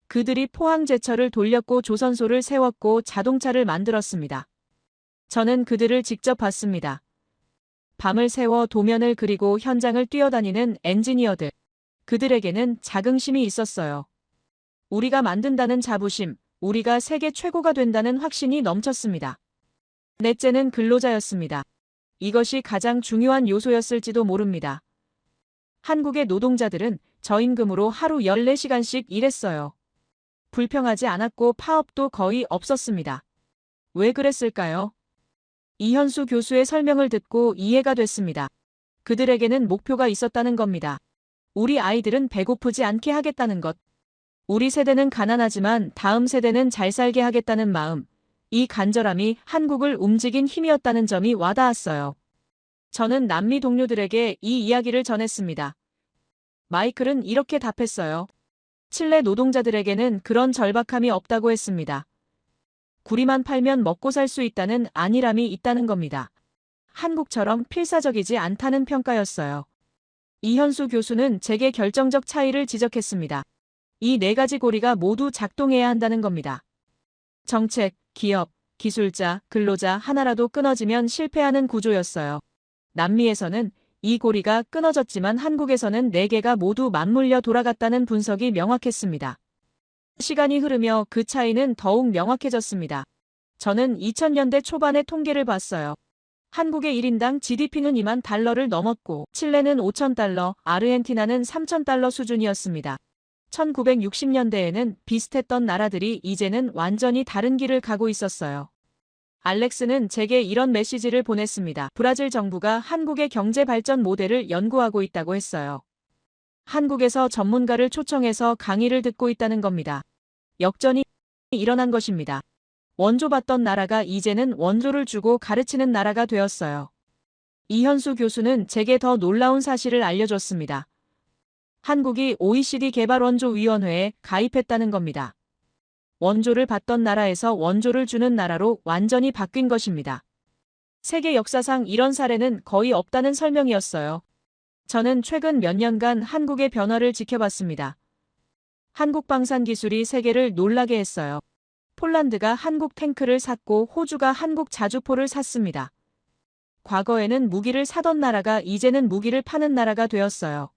그들이 포항제철을 돌렸고 조선소를 세웠고 자동차를 만들었습니다. 저는 그들을 직접 봤습니다. 밤을 새워 도면을 그리고 현장을 뛰어다니는 엔지니어들. 그들에게는 자긍심이 있었어요. 우리가 만든다는 자부심, 우리가 세계 최고가 된다는 확신이 넘쳤습니다. 넷째는 근로자였습니다. 이것이 가장 중요한 요소였을지도 모릅니다. 한국의 노동자들은 저임금으로 하루 14시간씩 일했어요. 불평하지 않았고 파업도 거의 없었습니다. 왜 그랬을까요? 이현수 교수의 설명을 듣고 이해가 됐습니다. 그들에게는 목표가 있었다는 겁니다. 우리 아이들은 배고프지 않게 하겠다는 것. 우리 세대는 가난하지만 다음 세대는 잘 살게 하겠다는 마음. 이 간절함이 한국을 움직인 힘이었다는 점이 와닿았어요. 저는 남미 동료들에게 이 이야기를 전했습니다. 마이클은 이렇게 답했어요. 칠레 노동자들에게는 그런 절박함이 없다고 했습니다. 구리만 팔면 먹고 살 수 있다는 안일함이 있다는 겁니다. 한국처럼 필사적이지 않다는 평가였어요. 이현수 교수는 제게 결정적 차이를 지적했습니다. 이 네 가지 고리가 모두 작동해야 한다는 겁니다. 정책, 기업, 기술자, 근로자 하나라도 끊어지면 실패하는 구조였어요. 남미에서는 이 고리가 끊어졌지만 한국에서는 네 개가 모두 맞물려 돌아갔다는 분석이 명확했습니다. 시간이 흐르며 그 차이는 더욱 명확해졌습니다. 저는 2000년대 초반의 통계를 봤어요. 한국의 1인당 GDP는 2만 달러를 넘었고 칠레는 5,000달러, 아르헨티나는 3,000달러 수준이었습니다. 1960년대에는 비슷했던 나라들이 이제는 완전히 다른 길을 가고 있었어요. 알렉스는 제게 이런 메시지를 보냈습니다. 브라질 정부가 한국의 경제 발전 모델을 연구하고 있다고 했어요. 한국에서 전문가를 초청해서 강의를 듣고 있다는 겁니다. 역전이 일어난 것입니다. 원조 받던 나라가 이제는 원조를 주고 가르치는 나라가 되었어요. 이현수 교수는 제게 더 놀라운 사실을 알려줬습니다. 한국이 OECD 개발원조위원회에 가입했다는 겁니다. 원조를 받던 나라에서 원조를 주는 나라로 완전히 바뀐 것입니다. 세계 역사상 이런 사례는 거의 없다는 설명이었어요. 저는 최근 몇 년간 한국의 변화를 지켜봤습니다. 한국 방산 기술이 세계를 놀라게 했어요. 폴란드가 한국 탱크를 샀고 호주가 한국 자주포를 샀습니다. 과거에는 무기를 사던 나라가 이제는 무기를 파는 나라가 되었어요.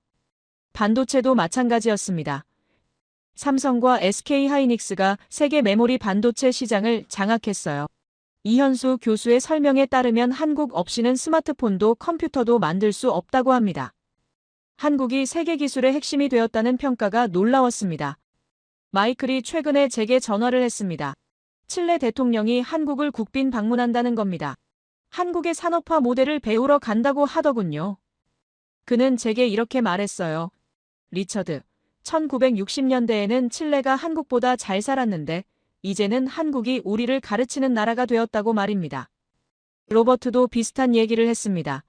반도체도 마찬가지였습니다. 삼성과 SK하이닉스가 세계 메모리 반도체 시장을 장악했어요. 이현수 교수의 설명에 따르면 한국 없이는 스마트폰도 컴퓨터도 만들 수 없다고 합니다. 한국이 세계 기술의 핵심이 되었다는 평가가 놀라웠습니다. 마이클이 최근에 제게 전화를 했습니다. 칠레 대통령이 한국을 국빈 방문한다는 겁니다. 한국의 산업화 모델을 배우러 간다고 하더군요. 그는 제게 이렇게 말했어요. 리처드, 1960년대에는 칠레가 한국보다 잘 살았는데 이제는 한국이 우리를 가르치는 나라가 되었다고 말입니다. 로버트도 비슷한 얘기를 했습니다.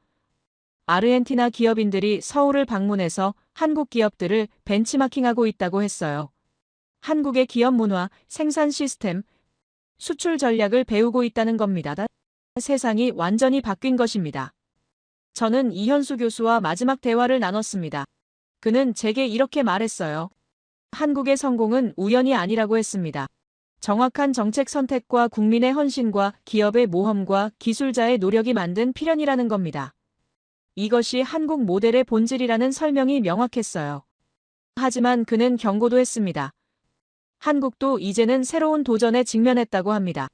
아르헨티나 기업인들이 서울을 방문해서 한국 기업들을 벤치마킹하고 있다고 했어요. 한국의 기업 문화, 생산 시스템, 수출 전략을 배우고 있다는 겁니다. 세상이 완전히 바뀐 것입니다. 저는 이현수 교수와 마지막 대화를 나눴습니다. 그는 제게 이렇게 말했어요. 한국의 성공은 우연이 아니라고 했습니다. 정확한 정책 선택과 국민의 헌신과 기업의 모험과 기술자의 노력이 만든 필연이라는 겁니다. 이것이 한국 모델의 본질이라는 설명이 명확했어요. 하지만 그는 경고도 했습니다. 한국도 이제는 새로운 도전에 직면했다고 합니다.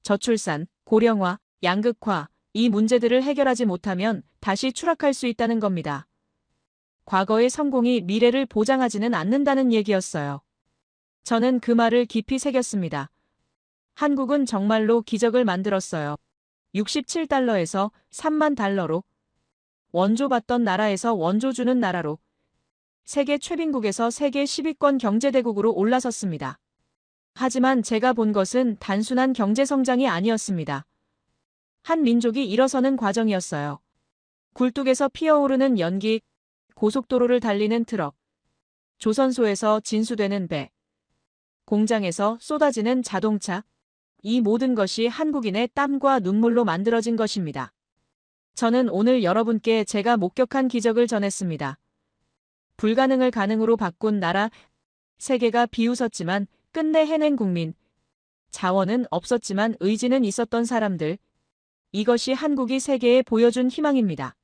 저출산, 고령화, 양극화, 이 문제들을 해결하지 못하면 다시 추락할 수 있다는 겁니다. 과거의 성공이 미래를 보장하지는 않는다는 얘기였어요. 저는 그 말을 깊이 새겼습니다. 한국은 정말로 기적을 만들었어요. 67달러에서 3만 달러로, 원조 받던 나라에서 원조 주는 나라로, 세계 최빈국에서 세계 10위권 경제대국으로 올라섰습니다. 하지만 제가 본 것은 단순한 경제성장이 아니었습니다. 한 민족이 일어서는 과정이었어요. 굴뚝에서 피어오르는 연기, 고속도로를 달리는 트럭, 조선소에서 진수되는 배, 공장에서 쏟아지는 자동차, 이 모든 것이 한국인의 땀과 눈물로 만들어진 것입니다. 저는 오늘 여러분께 제가 목격한 기적을 전했습니다. 불가능을 가능으로 바꾼 나라, 세계가 비웃었지만 끝내 해낸 국민, 자원은 없었지만 의지는 있었던 사람들, 이것이 한국이 세계에 보여준 희망입니다.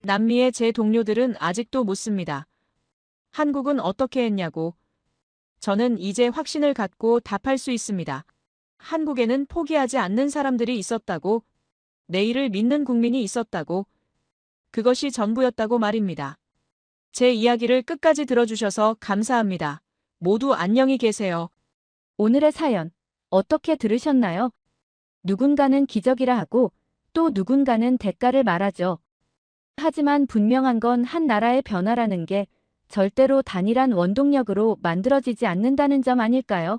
남미의 제 동료들은 아직도 묻습니다. 한국은 어떻게 했냐고. 저는 이제 확신을 갖고 답할 수 있습니다. 한국에는 포기하지 않는 사람들이 있었다고, 내일을 믿는 국민이 있었다고, 그것이 전부였다고 말입니다. 제 이야기를 끝까지 들어주셔서 감사합니다. 모두 안녕히 계세요. 오늘의 사연 어떻게 들으셨나요? 누군가는 기적이라 하고 또 누군가는 대가를 말하죠. 하지만 분명한 건 한 나라의 변화라는 게 절대로 단일한 원동력으로 만들어지지 않는다는 점 아닐까요?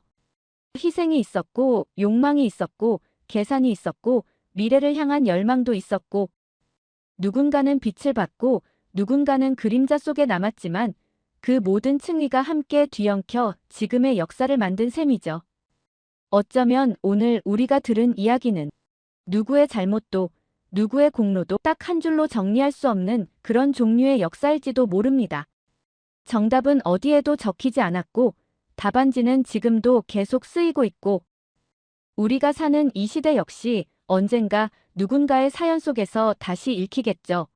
희생이 있었고, 욕망이 있었고, 계산이 있었고, 미래를 향한 열망도 있었고, 누군가는 빛을 받고 누군가는 그림자 속에 남았지만 그 모든 층위가 함께 뒤엉켜 지금의 역사를 만든 셈이죠. 어쩌면 오늘 우리가 들은 이야기는 누구의 잘못도 누구의 공로도 딱 한 줄로 정리할 수 없는 그런 종류의 역사일지도 모릅니다. 정답은 어디에도 적히지 않았고 답안지는 지금도 계속 쓰이고 있고 우리가 사는 이 시대 역시 언젠가 누군가의 사연 속에서 다시 읽히겠죠.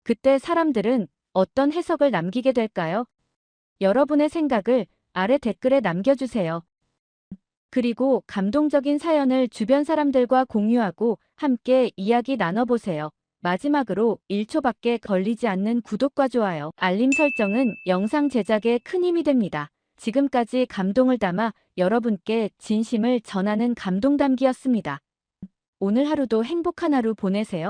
그때 사람들은 어떤 해석을 남기게 될까요? 여러분의 생각을 아래 댓글에 남겨주세요. 그리고 감동적인 사연을 주변 사람들과 공유하고 함께 이야기 나눠보세요. 마지막으로 1초밖에 걸리지 않는 구독과 좋아요, 알림 설정은 영상 제작에 큰 힘이 됩니다. 지금까지 감동을 담아 여러분께 진심을 전하는 감동담기였습니다. 오늘 하루도 행복한 하루 보내세요.